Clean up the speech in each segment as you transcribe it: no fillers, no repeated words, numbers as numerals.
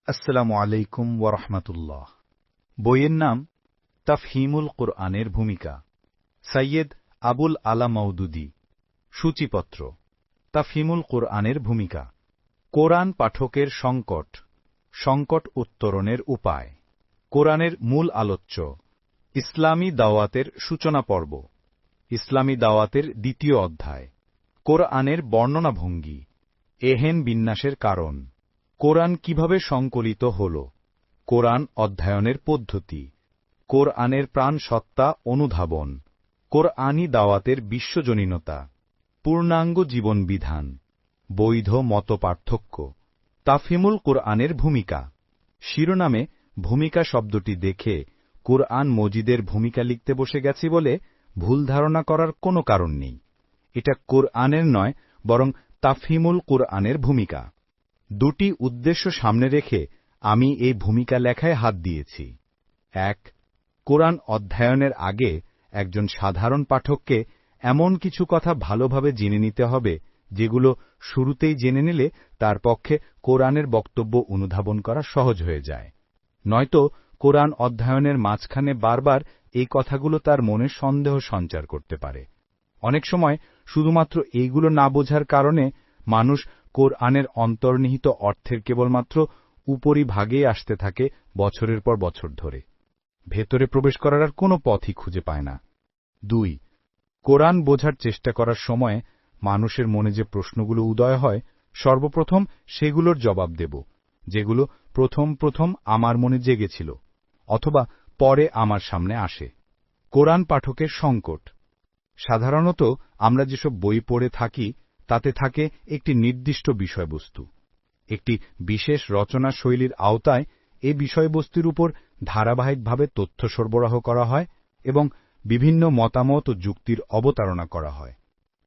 আসসালামু আলাইকুম ওয়া রাহমাতুল্লাহ। বইয়ের নাম তাফহিমুল কুরআনের ভূমিকা, সৈয়দ আবুল আলা মওদুদী। সূচিপত্র: তাফহিমুল কুরআনের ভূমিকা, কোরআন পাঠকের সংকট, সংকট উত্তরণের উপায়, কোরআনের মূল আলোচ্য, ইসলামী দাওয়াতের সূচনা পর্ব, ইসলামী দাওয়াতের দ্বিতীয় অধ্যায়, কোরআনের বর্ণনা ভঙ্গি, এহেন বিন্যাসের কারণ, কোরআন কিভাবে সংকলিত হল, কোরআন অধ্যয়নের পদ্ধতি, কোরআনের প্রাণসত্তা অনুধাবন, কোরআনী দাওয়াতের বিশ্বজনীনতা, পূর্ণাঙ্গ জীবন বিধান, বৈধ মতপার্থক্য। তাফহিমুল কুরআনের ভূমিকা। শিরোনামে ভূমিকা শব্দটি দেখে কুরআন মজিদের ভূমিকা লিখতে বসে গেছি বলে ভুল ধারণা করার কোনো কারণ নেই। এটা কুরআনের নয়, বরং তাফহিমুল কুরআনের ভূমিকা। দুটি উদ্দেশ্য সামনে রেখে আমি এই ভূমিকা লেখায় হাত দিয়েছি। ১. কোরআন অধ্যয়নের আগে একজন সাধারণ পাঠককে এমন কিছু কথা ভালোভাবে জেনে নিতে হবে যেগুলো শুরুতেই জেনে নিলে তার পক্ষে কোরআনের বক্তব্য অনুধাবন করা সহজ হয়ে যায়। নয়তো কোরআন অধ্যয়নের মাঝখানে বারবার এই কথাগুলো তার মনে সন্দেহ সঞ্চার করতে পারে। অনেক সময় শুধুমাত্র এইগুলো না বোঝার কারণে মানুষ কোরআনের অন্তর্নিহিত অর্থের কেবলমাত্র উপরিভাগেই আসতে থাকে বছরের পর বছর ধরে। ভেতরে প্রবেশ করার আর কোনো পথই খুঁজে পায় না। ২. কোরআন বোঝার চেষ্টা করার সময় মানুষের মনে যে প্রশ্নগুলো উদয় হয়, সর্বপ্রথম সেগুলোর জবাব দেব, যেগুলো প্রথম আমার মনে জেগেছিল অথবা পরে আমার সামনে আসে। কোরআন পাঠকের সংকট। সাধারণত আমরা যেসব বই পড়ে থাকি তাতে থাকে একটি নির্দিষ্ট বিষয়বস্তু। একটি বিশেষ রচনা শৈলীর আওতায় এ বিষয়বস্তুর উপর ধারাবাহিকভাবে তথ্য সরবরাহ করা হয় এবং বিভিন্ন মতামত ও যুক্তির অবতারণা করা হয়।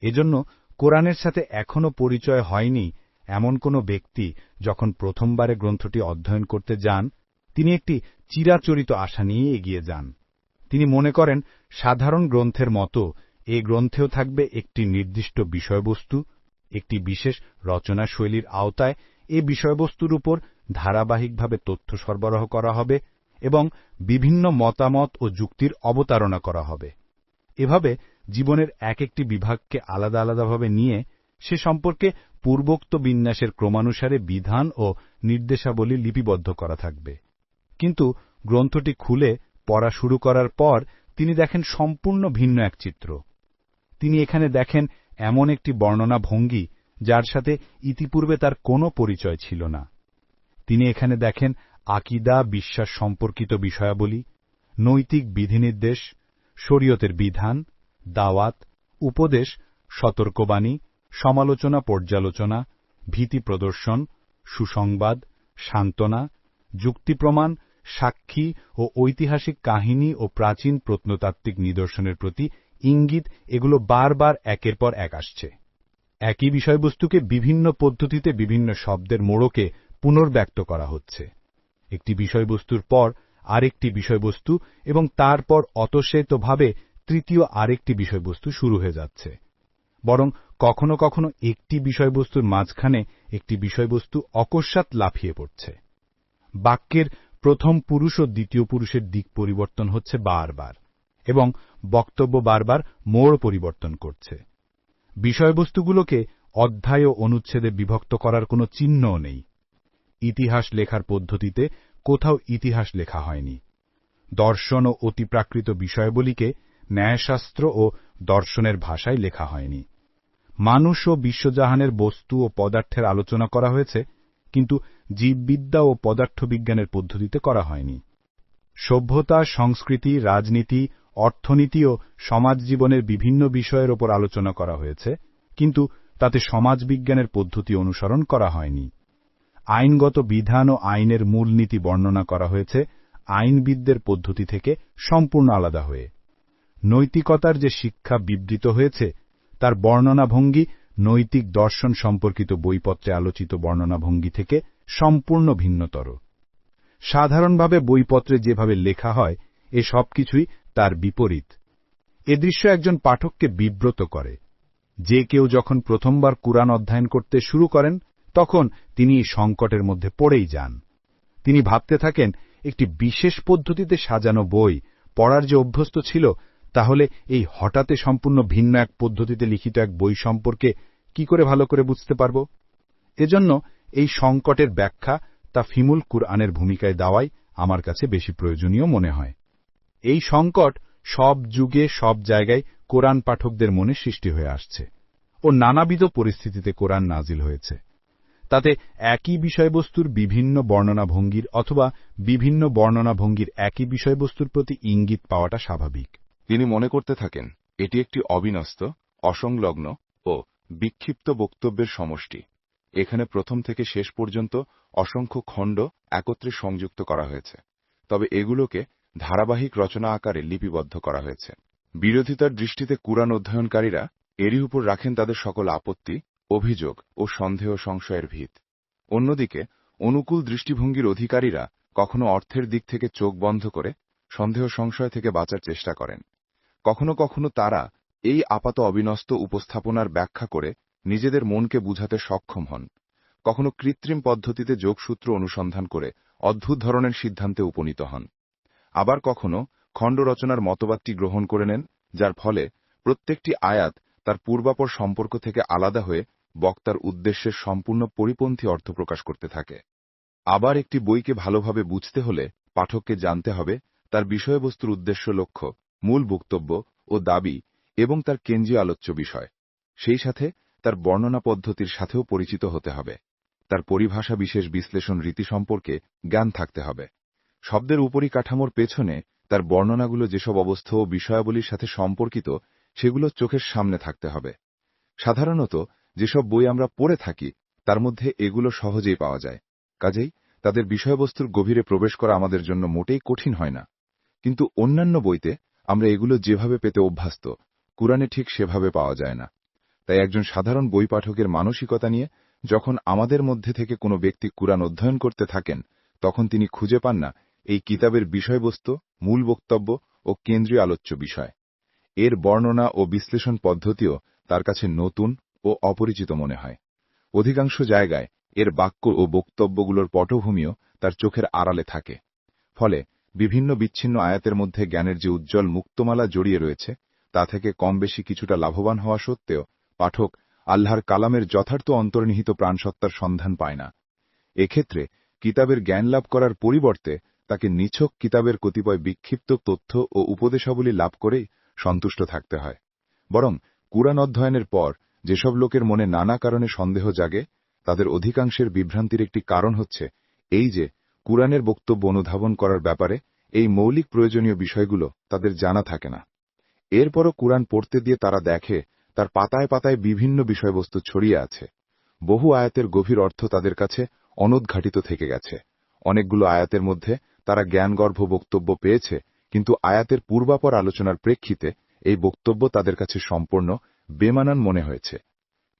এজন্য কোরআনের সাথে এখনো পরিচয় হয়নি এমন কোনো ব্যক্তি যখন প্রথমবারে গ্রন্থটি অধ্যয়ন করতে যান, তিনি একটি চিরাচরিত আশা নিয়ে এগিয়ে যান। তিনি মনে করেন সাধারণ গ্রন্থের মতো এ গ্রন্থেও থাকবে একটি নির্দিষ্ট বিষয়বস্তু, একটি বিশেষ রচনা শৈলীর আওতায় এ বিষয়বস্তুর উপর ধারাবাহিকভাবে তথ্য সরবরাহ করা হবে এবং বিভিন্ন মতামত ও যুক্তির অবতারণা করা হবে। এভাবে জীবনের এক একটি বিভাগকে আলাদা আলাদাভাবে নিয়ে সে সম্পর্কে পূর্বোক্ত বিন্যাসের ক্রমানুসারে বিধান ও নির্দেশাবলী লিপিবদ্ধ করা থাকবে। কিন্তু গ্রন্থটি খুলে পড়া শুরু করার পর তিনি দেখেন সম্পূর্ণ ভিন্ন এক চিত্র। তিনি এখানে দেখেন এমন একটি বর্ণনা ভঙ্গি যার সাথে ইতিপূর্বে তার কোনো পরিচয় ছিল না। তিনি এখানে দেখেন আকীদা বিশ্বাস সম্পর্কিত বিষয়াবলী, নৈতিক বিধিনির্দেশ, শরীয়তের বিধান, দাওয়াত, উপদেশ, সতর্কবাণী, সমালোচনা পর্যালোচনা, ভীতি প্রদর্শন, সুসংবাদ, সান্ত্বনা, যুক্তিপ্রমাণ, সাক্ষী ও ঐতিহাসিক কাহিনী ও প্রাচীন প্রত্নতাত্ত্বিক নিদর্শনের প্রতি ইঙ্গিত, এগুলো বারবার একের পর এক আসছে। একই বিষয়বস্তুকে বিভিন্ন পদ্ধতিতে বিভিন্ন শব্দের মোড়কে পুনর্ব্যক্ত করা হচ্ছে। একটি বিষয়বস্তুর পর আরেকটি বিষয়বস্তু এবং তারপর অতঃসেতভাবে তৃতীয় আরেকটি বিষয়বস্তু শুরু হয়ে যাচ্ছে। বরং কখনো কখনো একটি বিষয়বস্তুর মাঝখানে একটি বিষয়বস্তু অকস্মাৎ লাফিয়ে পড়ছে। বাক্যের প্রথম পুরুষ ও দ্বিতীয় পুরুষের দিক পরিবর্তন হচ্ছে বারবার এবং বক্তব্য বারবার মোড় পরিবর্তন করছে। বিষয়বস্তুগুলোকে অধ্যায় ও অনুচ্ছেদে বিভক্ত করার কোনো চিহ্নও নেই। ইতিহাস লেখার পদ্ধতিতে কোথাও ইতিহাস লেখা হয়নি। দর্শন ও অতিপ্রাকৃত বিষয়াবলীকে ন্যায়শাস্ত্র ও দর্শনের ভাষায় লেখা হয়নি। মানুষ ও বিশ্বজাহানের বস্তু ও পদার্থের আলোচনা করা হয়েছে, কিন্তু জীববিদ্যা ও পদার্থবিজ্ঞানের পদ্ধতিতে করা হয়নি। সভ্যতা, সংস্কৃতি, রাজনীতি, অর্থনীতি ও সমাজ জীবনের বিভিন্ন বিষয়ের ওপর আলোচনা করা হয়েছে, কিন্তু তাতে সমাজবিজ্ঞানের পদ্ধতি অনুসরণ করা হয়নি। আইনগত বিধান ও আইনের মূলনীতি বর্ণনা করা হয়েছে আইনবিদদের পদ্ধতি থেকে সম্পূর্ণ আলাদা হয়ে। নৈতিকতার যে শিক্ষা বিবৃত হয়েছে তার বর্ণনাভঙ্গি নৈতিক দর্শন সম্পর্কিত বইপত্রে আলোচিত বর্ণনাভঙ্গি থেকে সম্পূর্ণ ভিন্নতর। সাধারণভাবে বইপত্রে যেভাবে লেখা হয় এ সবকিছুই তার বিপরীত। এ দৃশ্য একজন পাঠককে বিব্রত করে। যে কেউ যখন প্রথমবার কুরআন অধ্যয়ন করতে শুরু করেন তখন তিনি এই সংকটের মধ্যে পড়েই যান। তিনি ভাবতে থাকেন, একটি বিশেষ পদ্ধতিতে সাজানো বই পড়ার যে অভ্যস্ত ছিল, তাহলে এই হঠাৎ সম্পূর্ণ ভিন্ন এক পদ্ধতিতে লিখিত এক বই সম্পর্কে কি করে ভালো করে বুঝতে পারব? এজন্য এই সংকটের ব্যাখ্যা তাফহিমুল কুরআনের ভূমিকায় দেওয়াই আমার কাছে বেশি প্রয়োজনীয় মনে হয়। এই সংকট সব যুগে সব জায়গায় কোরআন পাঠকদের মনে সৃষ্টি হয়ে আসছে ও নানাবিধ পরিস্থিতিতে কোরআন নাজিল হয়েছে। তাতে একই বিষয়বস্তুর বিভিন্ন বর্ণনাভঙ্গির অথবা বিভিন্ন বর্ণনাভঙ্গির একই বিষয়বস্তুর প্রতি ইঙ্গিত পাওয়াটা স্বাভাবিক। তিনি মনে করতে থাকেন এটি একটি অবিন্যস্ত, অসংলগ্ন ও বিক্ষিপ্ত বক্তব্যের সমষ্টি। এখানে প্রথম থেকে শেষ পর্যন্ত অসংখ্য খণ্ড একত্রে সংযুক্ত করা হয়েছে, তবে এগুলোকে ধারাবাহিক রচনা আকারে লিপিবদ্ধ করা হয়েছে। বিরোধিতার দৃষ্টিতে কুরআন অধ্যয়নকারীরা এরই উপর রাখেন তাদের সকল আপত্তি, অভিযোগ ও সন্দেহ সংশয়ের ভিত। অন্যদিকে অনুকূল দৃষ্টিভঙ্গির অধিকারীরা কখনো অর্থের দিক থেকে চোখ বন্ধ করে সন্দেহ সংশয় থেকে বাঁচার চেষ্টা করেন। কখনো কখনো তারা এই আপাত অবিন্যস্ত উপস্থাপনার ব্যাখ্যা করে নিজেদের মনকে বুঝাতে সক্ষম হন। কখনো কৃত্রিম পদ্ধতিতে যোগসূত্র অনুসন্ধান করে অদ্ভুত ধরনের সিদ্ধান্তে উপনীত হন। আবার কখনো খণ্ড রচনার মতবাদটি গ্রহণ করে নেন, যার ফলে প্রত্যেকটি আয়াত তার পূর্বাপর সম্পর্ক থেকে আলাদা হয়ে বক্তার উদ্দেশ্যের সম্পূর্ণ পরিপন্থী অর্থ প্রকাশ করতে থাকে। আবার একটি বইকে ভালোভাবে বুঝতে হলে পাঠককে জানতে হবে তার বিষয়বস্তুর উদ্দেশ্য, লক্ষ্য, মূল বক্তব্য ও দাবি এবং তার কেন্দ্রীয় আলোচ্য বিষয়। সেই সাথে তার বর্ণনা পদ্ধতির সাথেও পরিচিত হতে হবে। তার পরিভাষা বিশেষ বিশ্লেষণ রীতি সম্পর্কে জ্ঞান থাকতে হবে। শব্দের উপরিকাঠামোর পেছনে তার বর্ণনাগুলো যেসব অবস্থা ও বিষয়াবলীর সাথে সম্পর্কিত, সেগুলো চোখের সামনে থাকতে হবে। সাধারণত যেসব বই আমরা পড়ে থাকি তার মধ্যে এগুলো সহজেই পাওয়া যায়, কাজেই তাদের বিষয়বস্তুর গভীরে প্রবেশ করা আমাদের জন্য মোটেই কঠিন হয় না। কিন্তু অন্যান্য বইতে আমরা এগুলো যেভাবে পেতে অভ্যস্ত, কুরআনে ঠিক সেভাবে পাওয়া যায় না। তাই একজন সাধারণ বই পাঠকের মানসিকতা নিয়ে যখন আমাদের মধ্যে থেকে কোনো ব্যক্তি কুরআন অধ্যয়ন করতে থাকেন, তখন তিনি খুঁজে পান না এই কিতাবের বিষয়বস্তু, মূল বক্তব্য ও কেন্দ্রীয় আলোচ্য বিষয়। এর বর্ণনা ও বিশ্লেষণ পদ্ধতিও তার কাছে নতুন ও অপরিচিত মনে হয়। অধিকাংশ জায়গায় এর বাক্য ও বক্তব্যগুলোর পটভূমিও তার চোখের আড়ালে থাকে। ফলে বিভিন্ন বিচ্ছিন্ন আয়াতের মধ্যে জ্ঞানের যে উজ্জ্বল মুক্তমালা জড়িয়ে রয়েছে, তা থেকে কম বেশি কিছুটা লাভবান হওয়া সত্ত্বেও পাঠক আল্লাহর কালামের যথার্থ অন্তর্নিহিত প্রাণসত্তার সন্ধান পায় না। এক্ষেত্রে কিতাবের জ্ঞান লাভ করার পরিবর্তে তাকে নিছক কিতাবের কতিপয় বিক্ষিপ্ত তথ্য ও উপদেশাবলী লাভ করেই সন্তুষ্ট থাকতে হয়। বরং কুরআন অধ্যয়নের পর যেসব লোকের মনে নানা কারণে সন্দেহ জাগে, তাদের অধিকাংশের বিভ্রান্তির একটি কারণ হচ্ছে এই যে কুরআনের বক্তব্য অনুধাবন করার ব্যাপারে এই মৌলিক প্রয়োজনীয় বিষয়গুলো তাদের জানা থাকে না। এরপরও কুরআন পড়তে দিয়ে তারা দেখে তার পাতায় পাতায় বিভিন্ন বিষয়বস্তু ছড়িয়ে আছে। বহু আয়াতের গভীর অর্থ তাদের কাছে অনুদ্ঘাটিত থেকে গেছে। অনেকগুলো আয়াতের মধ্যে তারা জ্ঞানগর্ভ বক্তব্য পেয়েছে, কিন্তু আয়াতের পূর্বাপর আলোচনার প্রেক্ষিতে এই বক্তব্য তাদের কাছে সম্পূর্ণ বেমানান মনে হয়েছে।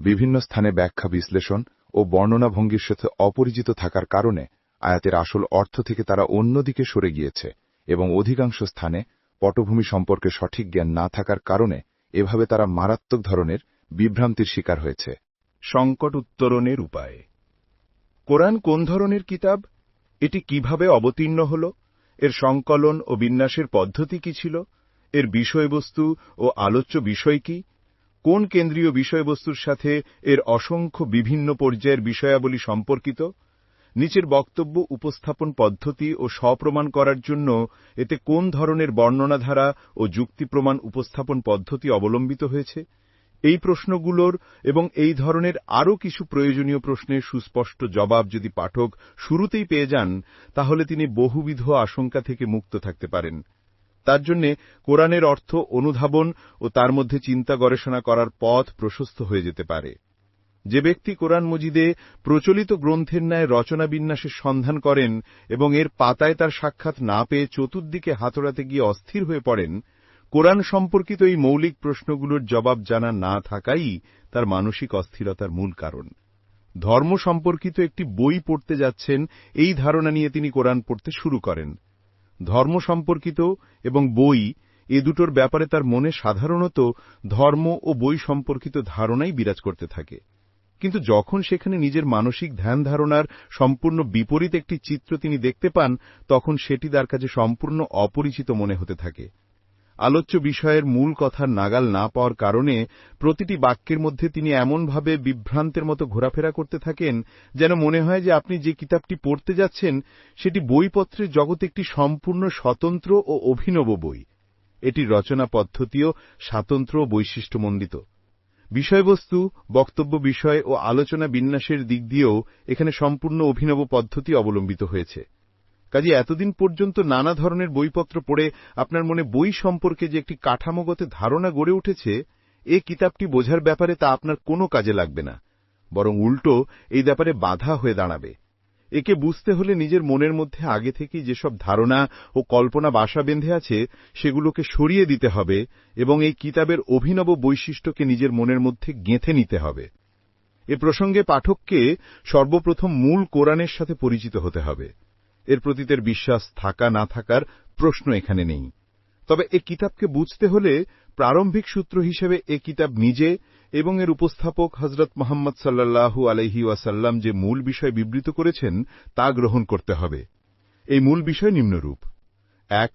বিভিন্ন স্থানে ব্যাখ্যা, বিশ্লেষণ ও বর্ণনা ভঙ্গির সাথে অপরিচিত থাকার কারণে আয়াতের আসল অর্থ থেকে তারা অন্যদিকে সরে গিয়েছে এবং অধিকাংশ স্থানে পটভূমি সম্পর্কে সঠিক জ্ঞান না থাকার কারণে এভাবে তারা মারাত্মক ধরনের বিভ্রান্তির শিকার হয়েছে। সংকট উত্তরণের উপায়। কোরআন কোন ধরনের কিতাব? এটি কিভাবে অবতীর্ণ হল? এর সংকলন ও বিন্যাসের পদ্ধতি কি ছিল? এর বিষয়বস্তু ও আলোচ্য বিষয় কি? কোন কেন্দ্রীয় বিষয়বস্তুর সাথে এর অসংখ্য বিভিন্ন পর্যায়ের বিষয়াবলী সম্পর্কিত? নিচের বক্তব্য উপস্থাপন পদ্ধতি ও স্বপ্রমাণ করার জন্য এতে কোন ধরনের বর্ণনাধারা ও যুক্তিপ্রমাণ উপস্থাপন পদ্ধতি অবলম্বিত হয়েছে? এই প্রশ্নগুলোর এবং এই ধরনের আরও কিছু প্রয়োজনীয় প্রশ্নের সুস্পষ্ট জবাব যদি পাঠক শুরুতেই পেয়ে যান, তাহলে তিনি বহুবিধ আশঙ্কা থেকে মুক্ত থাকতে পারেন। তার জন্য কোরআনের অর্থ অনুধাবন ও তার মধ্যে চিন্তা গবেষণা করার পথ প্রশস্ত হয়ে যেতে পারে। যে ব্যক্তি কোরআন মজিদে প্রচলিত গ্রন্থের ন্যায় রচনা বিন্যাসের সন্ধান করেন এবং এর পাতায় তার সাক্ষাৎ না পেয়ে চতুর্দিকে হাতড়াতে গিয়ে অস্থির হয়ে পড়েন, কোরআন সম্পর্কিত এই মৌলিক প্রশ্নগুলোর জবাব জানা না থাকাই তার মানসিক অস্থিরতার মূল কারণ। ধর্ম সম্পর্কিত একটি বই পড়তে যাচ্ছেন, এই ধারণা নিয়ে তিনি কোরআন পড়তে শুরু করেন। ধর্ম সম্পর্কিত এবং বই এ দুটোর ব্যাপারে তার মনে সাধারণত ধর্ম ও বই সম্পর্কিত ধারণাই বিরাজ করতে থাকে। কিন্তু যখন সেখানে নিজের মানসিক ধ্যান ধারণার সম্পূর্ণ বিপরীত একটি চিত্র তিনি দেখতে পান, তখন সেটি তার কাছে সম্পূর্ণ অপরিচিত মনে হতে থাকে। আলোচ্য বিষয়ের মূল কথার নাগাল না পাওয়ার কারণে প্রতিটি বাক্যের মধ্যে তিনি এমনভাবে বিভ্রান্তের মতো ঘোরাফেরা করতে থাকেন, যেন মনে হয় যে আপনি যে কিতাবটি পড়তে যাচ্ছেন সেটি বইপত্রের জগতে একটি সম্পূর্ণ স্বতন্ত্র ও অভিনব বই। এটির রচনা পদ্ধতিও স্বাতন্ত্র্য ও বৈশিষ্ট্যমণ্ডিত। বিষয়বস্তু, বক্তব্য বিষয় ও আলোচনা বিন্যাসের দিক দিয়েও এখানে সম্পূর্ণ অভিনব পদ্ধতি অবলম্বিত হয়েছে। কাজে এতদিন পর্যন্ত নানা ধরনের বইপত্র পড়ে আপনার মনে বই সম্পর্কে যে একটি কাঠামোগত ধারণা গড়ে উঠেছে, এ কিতাবটি বোঝার ব্যাপারে তা আপনার কোনো কাজে লাগবে না, বরং উল্টো এই ব্যাপারে বাধা হয়ে দাঁড়াবে। একে বুঝতে হলে নিজের মনের মধ্যে আগে থেকেই যেসব ধারণা ও কল্পনা বাসা বেঁধে আছে সেগুলোকে সরিয়ে দিতে হবে এবং এই কিতাবের অভিনব বৈশিষ্ট্যকে নিজের মনের মধ্যে গেঁথে নিতে হবে। এ প্রসঙ্গে পাঠককে সর্বপ্রথম মূল কোরআনের সাথে পরিচিত হতে হবে। এর প্রতি তার বিশ্বাস থাকা না থাকার প্রশ্ন এখানে নেই। তবে এ কিতাবকে বুঝতে হলে প্রারম্ভিক সূত্র হিসেবে এ কিতাব নিজে এবং এর উপস্থাপক হযরত মুহাম্মদ সাল্লাল্লাহু আলাইহি ওয়াসাল্লাম যে মূল বিষয় বিবৃত করেছেন তা গ্রহণ করতে হবে। এই মূল বিষয় নিম্নরূপ: ১.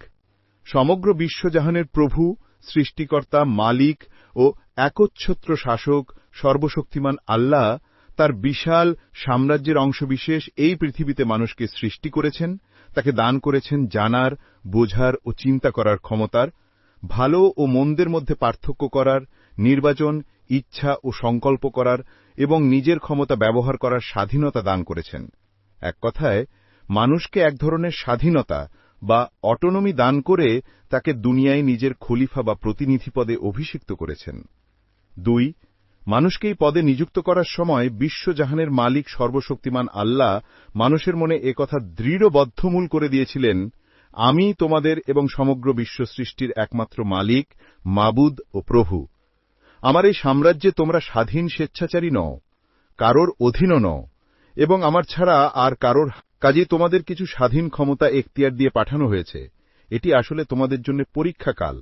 সমগ্র বিশ্বজাহানের প্রভু, সৃষ্টিকর্তা, মালিক ও একচ্ছত্র শাসক সর্বশক্তিমান আল্লাহ তার বিশাল সাম্রাজ্যের অংশবিশেষ এই পৃথিবীতে মানুষকে সৃষ্টি করেছেন, তাকে দান করেছেন জানার, বোঝার ও চিন্তা করার ক্ষমতার, ভালো ও মন্দের মধ্যে পার্থক্য করার, নির্বাচন, ইচ্ছা ও সংকল্প করার এবং নিজের ক্ষমতা ব্যবহার করার স্বাধীনতা দান করেছেন। এক কথায়, মানুষকে এক ধরনের স্বাধীনতা বা অটোনমি দান করে তাকে দুনিয়ায় নিজের খলিফা বা প্রতিনিধি পদে অভিষিক্ত করেছেন। ২. মানুষকে এই পদে নিযুক্ত করার সময় বিশ্বজাহানের মালিক সর্বশক্তিমান আল্লাহ মানুষের মনে একথা দৃঢ় বদ্ধমূল করে দিয়েছিলেন, আমি তোমাদের এবং সমগ্র বিশ্ব সৃষ্টির একমাত্র মালিক, মাবুদ ও প্রভু। আমার এই সাম্রাজ্যে তোমরা স্বাধীন স্বেচ্ছাচারী নও, কারোর অধীনও নও এবং আমার ছাড়া আর কারোর কাজে তোমাদের কিছু স্বাধীন ক্ষমতা এখতিয়ার দিয়ে পাঠানো হয়েছে। এটি আসলে তোমাদের জন্য পরীক্ষাকাল।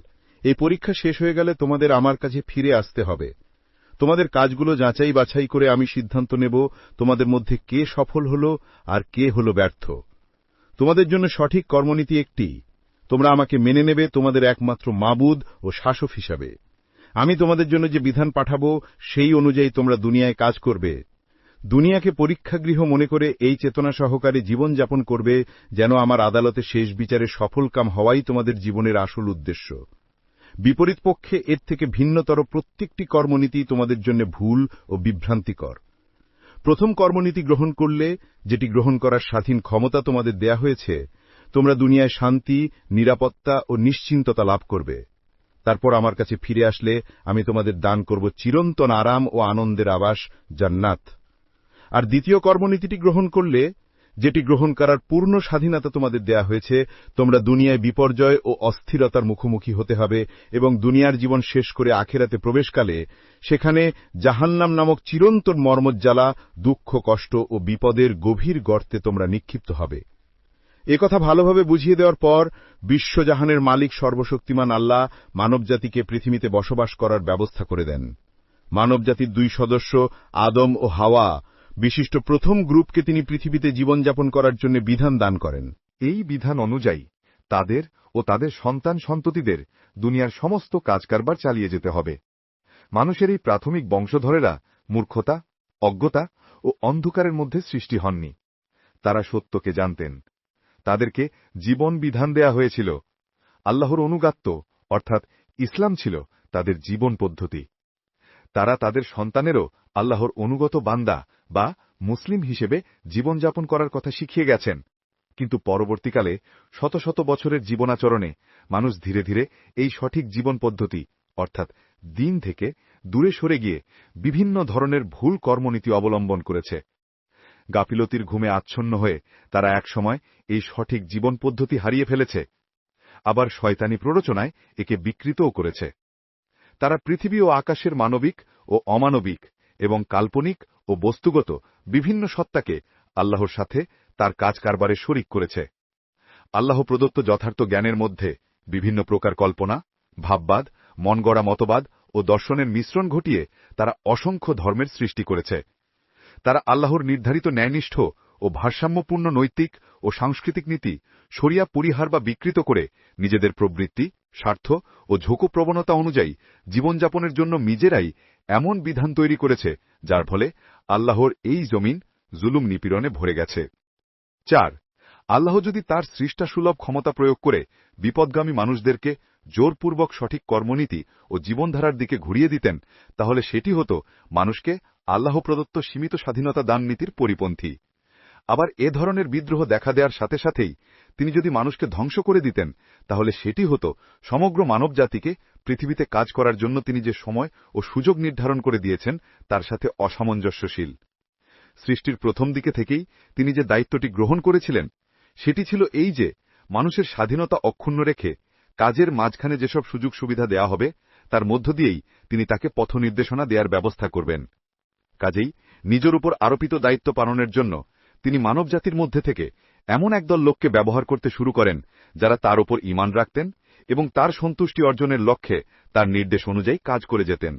এই পরীক্ষা শেষ হয়ে গেলে তোমাদের আমার কাছে ফিরে আসতে হবে। তোমাদের কাজগুলো যাচাই বাছাই করে আমি সিদ্ধান্ত নেব তোমাদের মধ্যে কে সফল হল আর কে হল ব্যর্থ। তোমাদের জন্য সঠিক কর্মনীতি একটি: তোমরা আমাকে মেনে নেবে তোমাদের একমাত্র মাবুদ ও শাসক হিসাবে। আমি তোমাদের জন্য যে বিধান পাঠাবো সেই অনুযায়ী তোমরা দুনিয়ায় কাজ করবে। দুনিয়াকে পরীক্ষাগৃহ মনে করে এই চেতনা সহকারে জীবনযাপন করবে যেন আমার আদালতে শেষ বিচারে সফলকাম হওয়াই তোমাদের জীবনের আসল উদ্দেশ্য। বিপরীত পক্ষে এর থেকে ভিন্নতর প্রত্যেকটি কর্মনীতি তোমাদের জন্য ভুল ও বিভ্রান্তিকর। প্রথম কর্মনীতি গ্রহণ করলে, যেটি গ্রহণ করার স্বাধীন ক্ষমতা তোমাদের দেয়া হয়েছে, তোমরা দুনিয়ায় শান্তি, নিরাপত্তা ও নিশ্চিন্ততা লাভ করবে। তারপর আমার কাছে ফিরে আসলে আমি তোমাদের দান করব চিরন্তন আরাম ও আনন্দের আবাস, জান্নাত। আর দ্বিতীয় কর্মনীতিটি গ্রহণ করলে, যেটি গ্রহণ করার পূর্ণ স্বাধীনতা তোমাদের দেয়া হয়েছে, তোমরা দুনিয়ায় বিপর্যয় ও অস্থিরতার মুখোমুখি হতে হবে এবং দুনিয়ার জীবন শেষ করে আখিরাতে প্রবেশকালে সেখানে জাহান্নাম নামক চিরন্তন মর্মজ্বালা, দুঃখ, কষ্ট ও বিপদের গভীর গর্তে তোমরা নিক্ষিপ্ত হবে। একথা ভালোভাবে বুঝিয়ে দেওয়ার পর বিশ্বজাহানের মালিক সর্বশক্তিমান আল্লাহ মানবজাতিকে পৃথিবীতে বসবাস করার ব্যবস্থা করে দেন। মানবজাতির 2 সদস্য আদম ও হাওয়া বিশিষ্ট প্রথম গ্রুপকে তিনি পৃথিবীতে জীবনযাপন করার জন্য বিধান দান করেন। এই বিধান অনুযায়ী তাদের ও তাদের সন্তান সন্ততিদের দুনিয়ার সমস্ত কাজকারবার চালিয়ে যেতে হবে। মানুষের এই প্রাথমিক বংশধরেরা মূর্খতা, অজ্ঞতা ও অন্ধকারের মধ্যে সৃষ্টি হননি। তারা সত্যকে জানতেন। তাদেরকে জীবন বিধান দেয়া হয়েছিল। আল্লাহর অনুগাত্য অর্থাৎ ইসলাম ছিল তাদের জীবন পদ্ধতি। তারা তাদের সন্তানেরও আল্লাহর অনুগত বান্দা বা মুসলিম হিসেবে জীবনযাপন করার কথা শিখিয়ে গেছেন। কিন্তু পরবর্তীকালে শত শত বছরের জীবনাচরণে মানুষ ধীরে ধীরে এই সঠিক জীবন পদ্ধতি অর্থাৎ দ্বীন থেকে দূরে সরে গিয়ে বিভিন্ন ধরনের ভুল কর্মনীতি অবলম্বন করেছে। গাফিলতির ঘুমে আচ্ছন্ন হয়ে তারা একসময় এই সঠিক জীবন পদ্ধতি হারিয়ে ফেলেছে। আবার শয়তানি প্ররোচনায় একে বিকৃতও করেছে। তারা পৃথিবী ও আকাশের মানবিক ও অমানবিক এবং কাল্পনিক ও বস্তুগত বিভিন্ন সত্তাকে আল্লাহর সাথে তার কাজ কারবারে শরীক করেছে। আল্লাহ প্রদত্ত যথার্থ জ্ঞানের মধ্যে বিভিন্ন প্রকার কল্পনা, ভাববাদ, মনগড়া মতবাদ ও দর্শনের মিশ্রণ ঘটিয়ে তারা অসংখ্য ধর্মের সৃষ্টি করেছে। তারা আল্লাহর নির্ধারিত ন্যায়নিষ্ঠ ও ভারসাম্যপূর্ণ নৈতিক ও সাংস্কৃতিক নীতি শরিয়া পরিহার বা বিকৃত করে নিজেদের প্রবৃত্তি, স্বার্থ ও ঝোঁকো প্রবণতা অনুযায়ী জীবনযাপনের জন্য নিজেরাই এমন বিধান তৈরি করেছে যার ফলে আল্লাহর এই জমিন জুলুম নিপীড়নে ভরে গেছে। 4. আল্লাহ যদি তার সৃষ্টাসুলভ ক্ষমতা প্রয়োগ করে বিপদগামী মানুষদেরকে জোরপূর্বক সঠিক কর্মনীতি ও জীবনধারার দিকে ঘুরিয়ে দিতেন, তাহলে সেটি হতো মানুষকে আল্লাহ প্রদত্ত সীমিত স্বাধীনতা দান নীতির পরিপন্থী। আবার এ ধরনের বিদ্রোহ দেখা দেওয়ার সাথে সাথেই তিনি যদি মানুষকে ধ্বংস করে দিতেন, তাহলে সেটি হতো সমগ্র মানবজাতিকে পৃথিবীতে কাজ করার জন্য তিনি যে সময় ও সুযোগ নির্ধারণ করে দিয়েছেন তার সাথে অসামঞ্জস্যশীল। সৃষ্টির প্রথম দিকে থেকেই তিনি যে দায়িত্বটি গ্রহণ করেছিলেন সেটি ছিল এই যে মানুষের স্বাধীনতা অক্ষুণ্ণ রেখে কাজের মাঝখানে যেসব সুযোগ সুবিধা দেয়া হবে তার মধ্য দিয়েই তিনি তাকে পথ নির্দেশনা দেওয়ার ব্যবস্থা করবেন। কাজেই নিজের উপর আরোপিত দায়িত্ব পালনের জন্য তিনি মানবজাতির মধ্যে থেকে এমন একদল লোককে ব্যবহার করতে শুরু করেন যারা তার উপর ঈমান রাখতেন এবং তার সন্তুষ্টি অর্জনের লক্ষ্যে তার নির্দেশ অনুযায়ী কাজ করে যেতেন।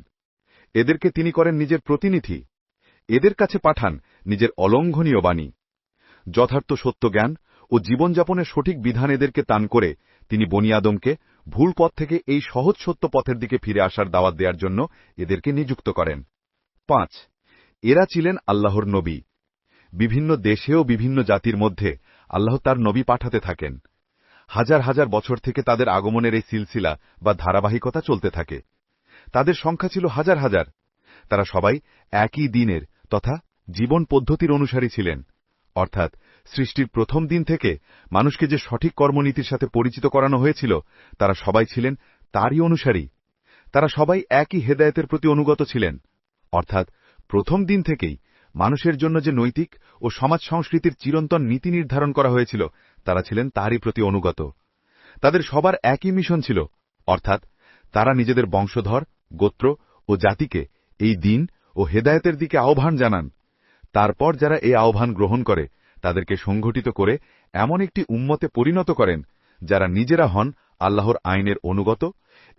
এদেরকে তিনি করেন নিজের প্রতিনিধি। এদের কাছে পাঠান নিজের অলঙ্ঘনীয় বাণী। যথার্থ সত্য জ্ঞান ও জীবনযাপনের সঠিক বিধান এদেরকে দান করে তিনি বনি আদমকে ভুল পথ থেকে এই সহজ সত্য পথের দিকে ফিরে আসার দাওয়াত দেওয়ার জন্য এদেরকে নিযুক্ত করেন। 5. এরা ছিলেন আল্লাহর নবী। বিভিন্ন দেশে ও বিভিন্ন জাতির মধ্যে আল্লাহ তার নবী পাঠাতে থাকেন। হাজার হাজার বছর থেকে তাদের আগমনের এই সিলসিলা বা ধারাবাহিকতা চলতে থাকে। তাদের সংখ্যা ছিল হাজার হাজার। তারা সবাই একই দিনের তথা জীবন পদ্ধতির অনুসারী ছিলেন, অর্থাৎ সৃষ্টির প্রথম দিন থেকে মানুষকে যে সঠিক কর্মনীতির সাথে পরিচিত করানো হয়েছিল তারা সবাই ছিলেন তারই অনুসারী। তারা সবাই একই হেদায়েতের প্রতি অনুগত ছিলেন, অর্থাৎ প্রথম দিন থেকেই মানুষের জন্য যে নৈতিক ও সমাজ সংস্কৃতির চিরন্তন নীতি নির্ধারণ করা হয়েছিল তারা ছিলেন তারই প্রতি অনুগত। তাদের সবার একই মিশন ছিল, অর্থাৎ তারা নিজেদের বংশধর, গোত্র ও জাতিকে এই দিন ও হেদায়েতের দিকে আহ্বান জানান। তারপর যারা এই আহ্বান গ্রহণ করে তাদেরকে সংগঠিত করে এমন একটি উম্মতে পরিণত করেন যারা নিজেরা হন আল্লাহর আইনের অনুগত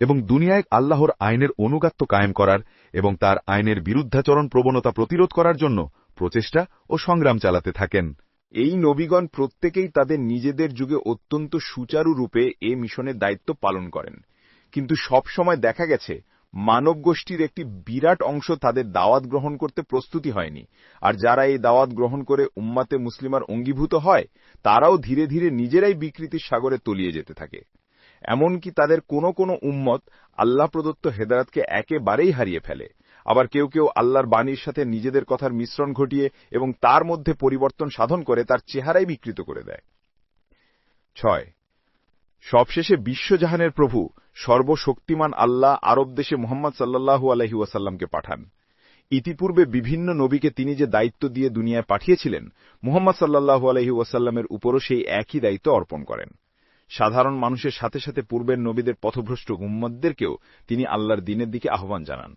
এবং দুনিয়ায় আল্লাহর আইনের অনুগাত্য কায়েম করার এবং তার আইনের বিরুদ্ধাচরণ প্রবণতা প্রতিরোধ করার জন্য প্রচেষ্টা ও সংগ্রাম চালাতে থাকেন। এই নবীগণ প্রত্যেকেই তাদের নিজেদের যুগে অত্যন্ত সুচারু রূপে এ মিশনের দায়িত্ব পালন করেন, কিন্তু সব সময় দেখা গেছে মানব গোষ্ঠীর একটি বিরাট অংশ তাদের দাওয়াত গ্রহণ করতে প্রস্তুতি হয়নি, আর যারা এই দাওয়াত গ্রহণ করে উম্মাতে মুসলিমার অঙ্গীভূত হয় তারাও ধীরে ধীরে নিজেরাই বিকৃতির সাগরে তলিয়ে যেতে থাকে। এমনকি তাদের কোনো উম্মত আল্লাহ প্রদত্ত হেদায়েতকে একেবারেই হারিয়ে ফেলে। আবার কেউ কেউ আল্লাহর বাণীর সাথে নিজেদের কথার মিশ্রণ ঘটিয়ে এবং তার মধ্যে পরিবর্তন সাধন করে তার চেহারাই বিকৃত করে দেয়। 6. সবশেষে বিশ্বজাহানের প্রভু সর্বশক্তিমান আল্লাহ আরব দেশে মুহাম্মদ সাল্লাল্লাহু আলাইহি ওয়াসাল্লামকে পাঠান। ইতিপূর্বে বিভিন্ন নবীকে তিনি যে দায়িত্ব দিয়ে দুনিয়ায় পাঠিয়েছিলেন, মুহাম্মদ সাল্লাল্লাহু আলাইহি ওয়াসাল্লামের উপরও সেই একই দায়িত্ব অর্পণ করেন। সাধারণ মানুষের সাথে সাথে পূর্বের নবীদের পথভ্রষ্ট উম্মতদেরকেও তিনি আল্লাহর দ্বীনের দিকে আহ্বান জানান।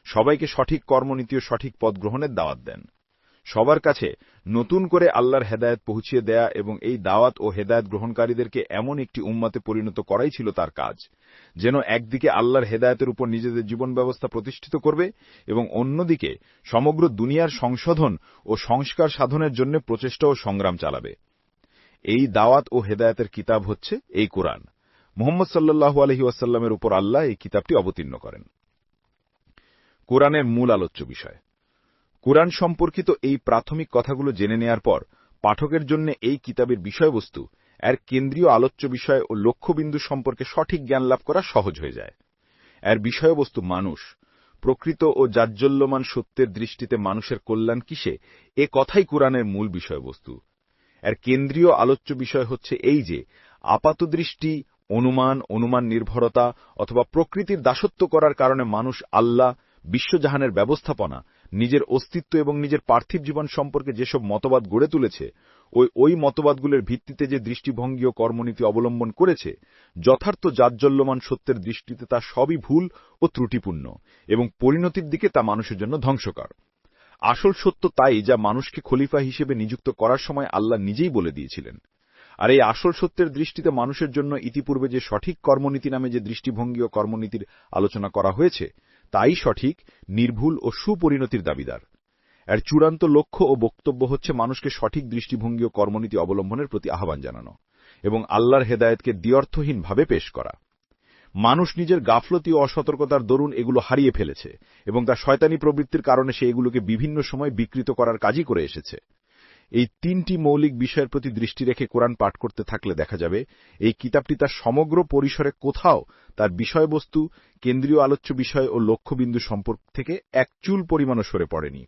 সবাইকে সঠিক কর্মনীতি ও সঠিক পথ গ্রহণের দাওয়াত দেন। সবার কাছে নতুন করে আল্লাহর হেদায়েত পৌঁছিয়ে দেয়া এবং এই দাওয়াত ও হেদায়েত গ্রহণকারীদেরকে এমন একটি উম্মতে পরিণত করাই ছিল তার কাজ, যেন একদিকে আল্লাহর হেদায়েতের উপর নিজেদের জীবন ব্যবস্থা প্রতিষ্ঠিত করবে এবং অন্যদিকে সমগ্র দুনিয়ার সংশোধন ও সংস্কার সাধনের জন্য প্রচেষ্টা ও সংগ্রাম চালাবে। এই দাওয়াত ও হেদায়েতের কিতাব হচ্ছে এই কোরআন। মুহাম্মদ সাল্লাল্লাহু আলাইহি ওয়াসাল্লামের উপর আল্লাহ এই কিতাবটি অবতীর্ণ করেন। কোরআনের মূল আলোচ্য বিষয়। কোরআন সম্পর্কিত এই প্রাথমিক কথাগুলো জেনে নেয়ার পর পাঠকের জন্য এই কিতাবের বিষয়বস্তু, এর কেন্দ্রীয় আলোচ্য বিষয় ও লক্ষ্যবিন্দু সম্পর্কে সঠিক জ্ঞান লাভ করা সহজ হয়ে যায়। এর বিষয়বস্তু মানুষ, প্রকৃত ও জাজ্জল্যমান সত্যের দৃষ্টিতে মানুষের কল্যাণ কিসে, এ কথাই কোরআনের মূল বিষয়বস্তু। এর কেন্দ্রীয় আলোচ্য বিষয় হচ্ছে এই যে আপাতদৃষ্টি অনুমান নির্ভরতা অথবা প্রকৃতির দাসত্ব করার কারণে মানুষ আল্লাহ, বিশ্বজাহানের ব্যবস্থাপনা, নিজের অস্তিত্ব এবং নিজের পার্থিব জীবন সম্পর্কে যেসব মতবাদ গড়ে তুলেছে, ওই মতবাদগুলোর ভিত্তিতে যে দৃষ্টিভঙ্গি ও কর্মনীতি অবলম্বন করেছে, যথার্থ জাজ্জল্যমান সত্যের দৃষ্টিতে তা সবই ভুল ও ত্রুটিপূর্ণ এবং পরিণতির দিকে তা মানুষের জন্য ধ্বংসকর। আসল সত্য তাই যা মানুষকে খলিফা হিসেবে নিযুক্ত করার সময় আল্লাহ নিজেই বলে দিয়েছিলেন। আর এই আসল সত্যের দৃষ্টিতে মানুষের জন্য ইতিপূর্বে যে সঠিক কর্মনীতি নামে যে দৃষ্টিভঙ্গি ও কর্মনীতির আলোচনা করা হয়েছে তাই সঠিক, নির্ভুল ও সুপরিণতির দাবিদার। এর চূড়ান্ত লক্ষ্য ও বক্তব্য হচ্ছে মানুষকে সঠিক দৃষ্টিভঙ্গি ও কর্মনীতি অবলম্বনের প্রতি আহ্বান জানানো এবং আল্লাহর হেদায়েতকে দ্ব্যর্থহীনভাবে পেশ করা। মানুষ নিজের গাফলতি ও অসতর্কতার দরুন এগুলো হারিয়ে ফেলেছে এবং তার শয়তানি প্রবৃত্তির কারণে সে এগুলোকে বিভিন্ন সময় বিকৃত করার কাজই করে এসেছে। এই তিনটি মৌলিক বিষয়ের প্রতি দৃষ্টি রেখে কোরআন পাঠ করতে থাকলে দেখা যাবে এই কিতাবটি তার সমগ্র পরিসরে কোথাও তার বিষয়বস্তু, কেন্দ্রীয় আলোচ্য বিষয় ও লক্ষ্যবিন্দু সম্পর্ক থেকে এক চুল পরিমাণও সরে পড়েনি।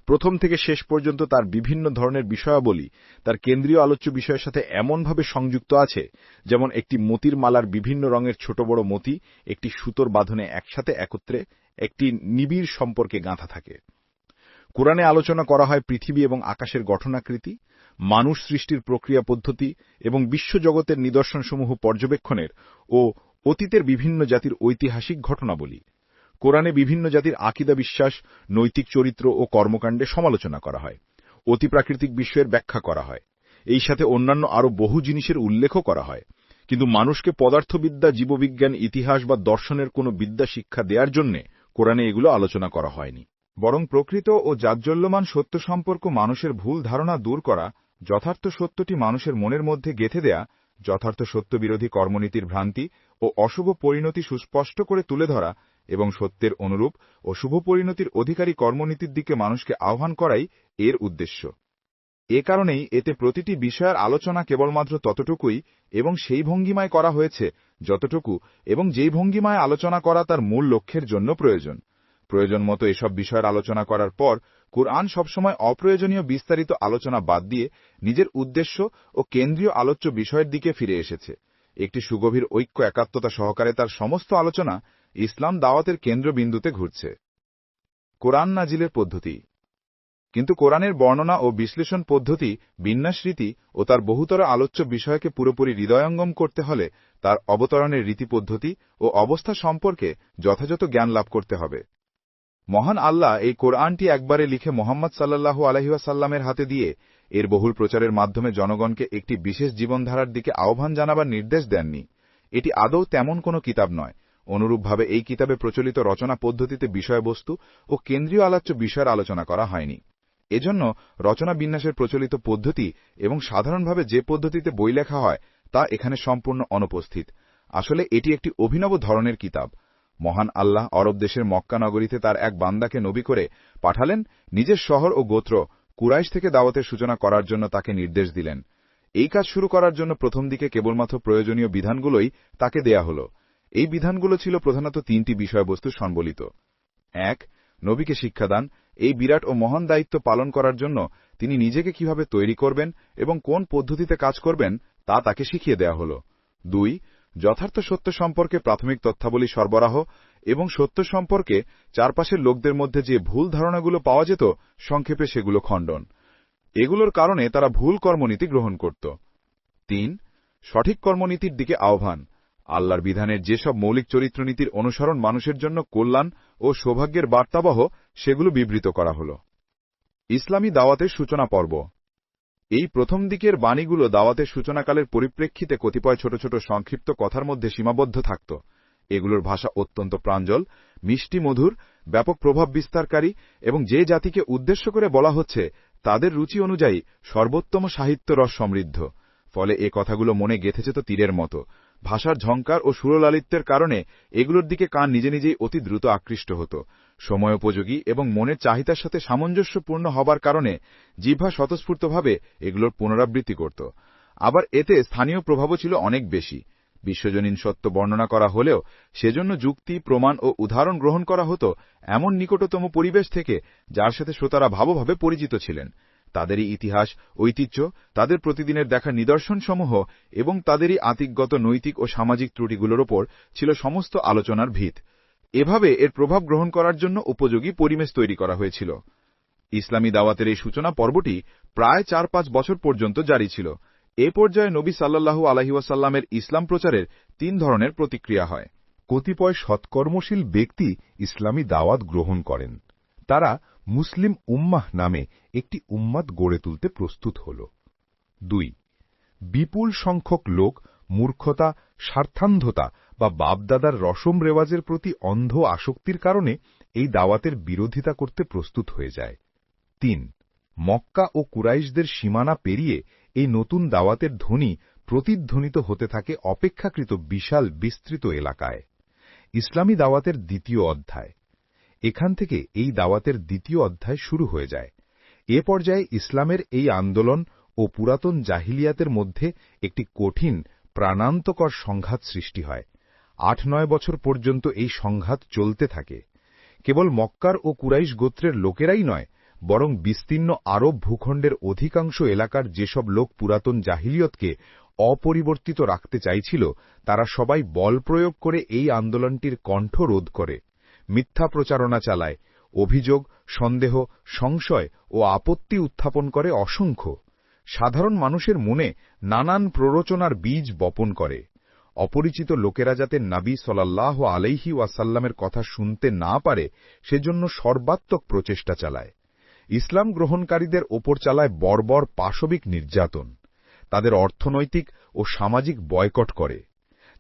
প্রথম থেকে শেষ পর্যন্ত তার বিভিন্ন ধরনের বিষয়াবলী তার কেন্দ্রীয় আলোচ্য বিষয়ের সাথে এমনভাবে সংযুক্ত আছে যেমন একটি মতির মালার বিভিন্ন রঙের ছোট বড় মতি একটি সুতোর বাঁধনে একসাথে একত্রে একটি নিবিড় সম্পর্কে গাঁথা থাকে। কোরআনে আলোচনা করা হয় পৃথিবী এবং আকাশের গঠনাকৃতি, মানুষ সৃষ্টির প্রক্রিয়া পদ্ধতি এবং বিশ্বজগতের নিদর্শনসমূহ পর্যবেক্ষণের ও অতীতের বিভিন্ন জাতির ঐতিহাসিক ঘটনাবলী। কোরআনে বিভিন্ন জাতির আকীদা বিশ্বাস, নৈতিক চরিত্র ও কর্মকাণ্ডে সমালোচনা করা হয়। অতিপ্রাকৃতিক বিষয়ের ব্যাখ্যা করা হয়। এই সাথে অন্যান্য আরও বহু জিনিসের উল্লেখও করা হয়। কিন্তু মানুষকে পদার্থবিদ্যা, জীববিজ্ঞান, ইতিহাস বা দর্শনের কোনো বিদ্যা শিক্ষা দেওয়ার জন্য কোরআনে এগুলো আলোচনা করা হয়নি। বরং প্রকৃত ও জাজ্জল্যমান সত্য সম্পর্ক মানুষের ভুল ধারণা দূর করা, যথার্থ সত্যটি মানুষের মনের মধ্যে গেঁথে দেয়া, যথার্থ সত্যবিরোধী কর্মনীতির ভ্রান্তি ও অশুভ পরিণতি সুস্পষ্ট করে তুলে ধরা এবং সত্যের অনুরূপ ও শুভ পরিণতির অধিকারী কর্মনীতির দিকে মানুষকে আহ্বান করাই এর উদ্দেশ্য। এ কারণেই এতে প্রতিটি বিষয়ের আলোচনা কেবলমাত্র ততটুকুই এবং সেই ভঙ্গিমায় করা হয়েছে যতটুকু এবং যেই ভঙ্গিমায় আলোচনা করা তার মূল লক্ষ্যের জন্য প্রয়োজন। প্রয়োজন মতো এসব বিষয়ের আলোচনা করার পর কুরআন সবসময় অপ্রয়োজনীয় বিস্তারিত আলোচনা বাদ দিয়ে নিজের উদ্দেশ্য ও কেন্দ্রীয় আলোচ্য বিষয়ের দিকে ফিরে এসেছে। একটি সুগভীর ঐক্য একাত্মতা সহকারে তার সমস্ত আলোচনা ইসলাম দাওয়াতের কেন্দ্রবিন্দুতে ঘুরছে। কোরআন নাজিলের পদ্ধতি। কিন্তু কোরআনের বর্ণনা ও বিশ্লেষণ পদ্ধতি, বিন্যাস রীতি ও তার বহুতর আলোচ্য বিষয়কে পুরোপুরি হৃদয়ঙ্গম করতে হলে তার অবতরণের রীতি পদ্ধতি ও অবস্থা সম্পর্কে যথাযথ জ্ঞান লাভ করতে হবে। মহান আল্লাহ এই কোরআনটি একবারে লিখে মুহাম্মদ সাল্লাল্লাহু আলাইহি ওয়াসাল্লামের হাতে দিয়ে এর বহুল প্রচারের মাধ্যমে জনগণকে একটি বিশেষ জীবনধারার দিকে আহ্বান জানাবার নির্দেশ দেননি। এটি আদৌ তেমন কোনো কিতাব নয়। অনুরূপভাবে এই কিতাবে প্রচলিত রচনা পদ্ধতিতে বিষয়বস্তু ও কেন্দ্রীয় আলোচ্য বিষয়ের আলোচনা করা হয়নি। এজন্য রচনা বিন্যাসের প্রচলিত পদ্ধতি এবং সাধারণভাবে যে পদ্ধতিতে বই লেখা হয় তা এখানে সম্পূর্ণ অনুপস্থিত। আসলে এটি একটি অভিনব ধরনের কিতাব। মহান আল্লাহ আরব দেশের মক্কা নগরীতে তার এক বান্দাকে নবী করে পাঠালেন, নিজের শহর ও গোত্র কুরাইশ থেকে দাওয়াতের সূচনা করার জন্য তাকে নির্দেশ দিলেন। এই কাজ শুরু করার জন্য প্রথম দিকে কেবলমাত্র প্রয়োজনীয় বিধানগুলোই তাকে দেয়া হল। এই বিধানগুলো ছিল প্রধানত তিনটি বিষয়বস্তু সম্বলিত। ১. নবীকে শিক্ষাদান। এই বিরাট ও মহান দায়িত্ব পালন করার জন্য তিনি নিজেকে কিভাবে তৈরি করবেন এবং কোন পদ্ধতিতে কাজ করবেন তা তাকে শিখিয়ে দেয়া হল। ২. যথার্থ সত্য সম্পর্কে প্রাথমিক তথ্যাবলী সরবরাহ এবং সত্য সম্পর্কে চারপাশের লোকদের মধ্যে যে ভুল ধারণাগুলো পাওয়া যেত সংক্ষেপে সেগুলো খণ্ডন। এগুলোর কারণে তারা ভুল কর্মনীতি গ্রহণ করত। ৩. সঠিক কর্মনীতির দিকে আহ্বান। আল্লাহর বিধানের যেসব মৌলিক চরিত্রনীতির অনুসরণ মানুষের জন্য কল্যাণ ও সৌভাগ্যের বার্তাবহ সেগুলো বিবৃত করা হল। ইসলামী দাওয়াতের সূচনা পর্ব। এই প্রথম দিকের বাণীগুলো দাওয়াতের সূচনাকালের পরিপ্রেক্ষিতে কতিপয় ছোট ছোট সংক্ষিপ্ত কথার মধ্যে সীমাবদ্ধ থাকত। এগুলোর ভাষা অত্যন্ত প্রাঞ্জল, মিষ্টি মধুর, ব্যাপক প্রভাব বিস্তারকারী এবং যে জাতিকে উদ্দেশ্য করে বলা হচ্ছে তাদের রুচি অনুযায়ী সর্বোত্তম সাহিত্য রস সমৃদ্ধ। ফলে এ কথাগুলো মনে গেঁথে যেত তীরের মতো। ভাষার ঝংকার ও সুরলালিত্যের কারণে এগুলোর দিকে কান নিজে নিজেই অতি দ্রুত আকৃষ্ট হতো। সময়োপযোগী এবং মনের চাহিদার সাথে সামঞ্জস্যপূর্ণ হবার কারণে জিহ্বা স্বতঃস্ফূর্তভাবে এগুলোর পুনরাবৃত্তি করত। আবার এতে স্থানীয় প্রভাবও ছিল অনেক বেশি। বিশ্বজনীন সত্য বর্ণনা করা হলেও সেজন্য যুক্তি, প্রমাণ ও উদাহরণ গ্রহণ করা হতো এমন নিকটতম পরিবেশ থেকে যার সাথে শ্রোতারা ভালোভাবে পরিচিত ছিলেন। তাদেরই ইতিহাস, ঐতিহ্য, তাদের প্রতিদিনের দেখা নিদর্শনসমূহ এবং তাদেরই আতিকগত নৈতিক ও সামাজিক ত্রুটিগুলোর ওপর ছিল সমস্ত আলোচনার ভিত। এভাবে এর প্রভাব গ্রহণ করার জন্য উপযোগী পরিবেশ তৈরি করা হয়েছিল। ইসলামী দাওয়াতের এই সূচনা পর্বটি প্রায় ৪-৫ বছর পর্যন্ত জারি ছিল। এ পর্যায়ে নবী সাল্লাল্লাহু আলাইহি ওয়াসাল্লামের ইসলাম প্রচারের ৩ ধরনের প্রতিক্রিয়া হয়। কতিপয় সৎকর্মশীল ব্যক্তি ইসলামী দাওয়াত গ্রহণ করেন। তারা মুসলিম উম্মাহ নামে একটি উম্মাত গড়ে তুলতে প্রস্তুত হল। ২. বিপুল সংখ্যক লোক মূর্খতা, স্বার্থান্ধতা বা বাপদাদার রসম রেওয়াজের প্রতি অন্ধ আসক্তির কারণে এই দাওয়াতের বিরোধিতা করতে প্রস্তুত হয়ে যায়। 3 মক্কা ও কুরাইশদের সীমানা পেরিয়ে এই নতুন দাওয়াতের ধ্বনি প্রতিধ্বনিত হতে থাকে অপেক্ষাকৃত বিশাল বিস্তৃত এলাকায়। ইসলামী দাওয়াতের দ্বিতীয় অধ্যায়। এখান থেকে এই দাওয়াতের দ্বিতীয় অধ্যায় শুরু হয়ে যায়। এ পর্যায়ে ইসলামের এই আন্দোলন ও পুরাতন জাহিলিয়াতের মধ্যে একটি কঠিন প্রাণান্তকর সংঘাত সৃষ্টি হয়। 8-9 বছর পর্যন্ত এই সংঘাত চলতে থাকে। কেবল মক্কার ও কুরাইশ গোত্রের লোকেরাই নয়, বরং বিস্তীর্ণ আরব ভূখণ্ডের অধিকাংশ এলাকার যেসব লোক পুরাতন জাহিলিয়তকে অপরিবর্তিত রাখতে চাইছিল, তারা সবাই বল প্রয়োগ করে এই আন্দোলনটির কণ্ঠ রোধ করে, মিথ্যা প্রচারণা চালায়, অভিযোগ, সন্দেহ, সংশয় ও আপত্তি উত্থাপন করে অসংখ্য। সাধারণ মানুষের মনে নানান প্ররোচনার বীজ বপন করে। অপরিচিত লোকেরা যাতে নবী সাল্লাল্লাহু আলাইহি ওয়াসাল্লামের কথা শুনতে না পারে, সেজন্য সর্বাত্মক প্রচেষ্টা চালায়। ইসলাম গ্রহণকারীদের ওপর চালায় বর্বর পাশবিক নির্যাতন। তাদের অর্থনৈতিক ও সামাজিক বয়কট করে।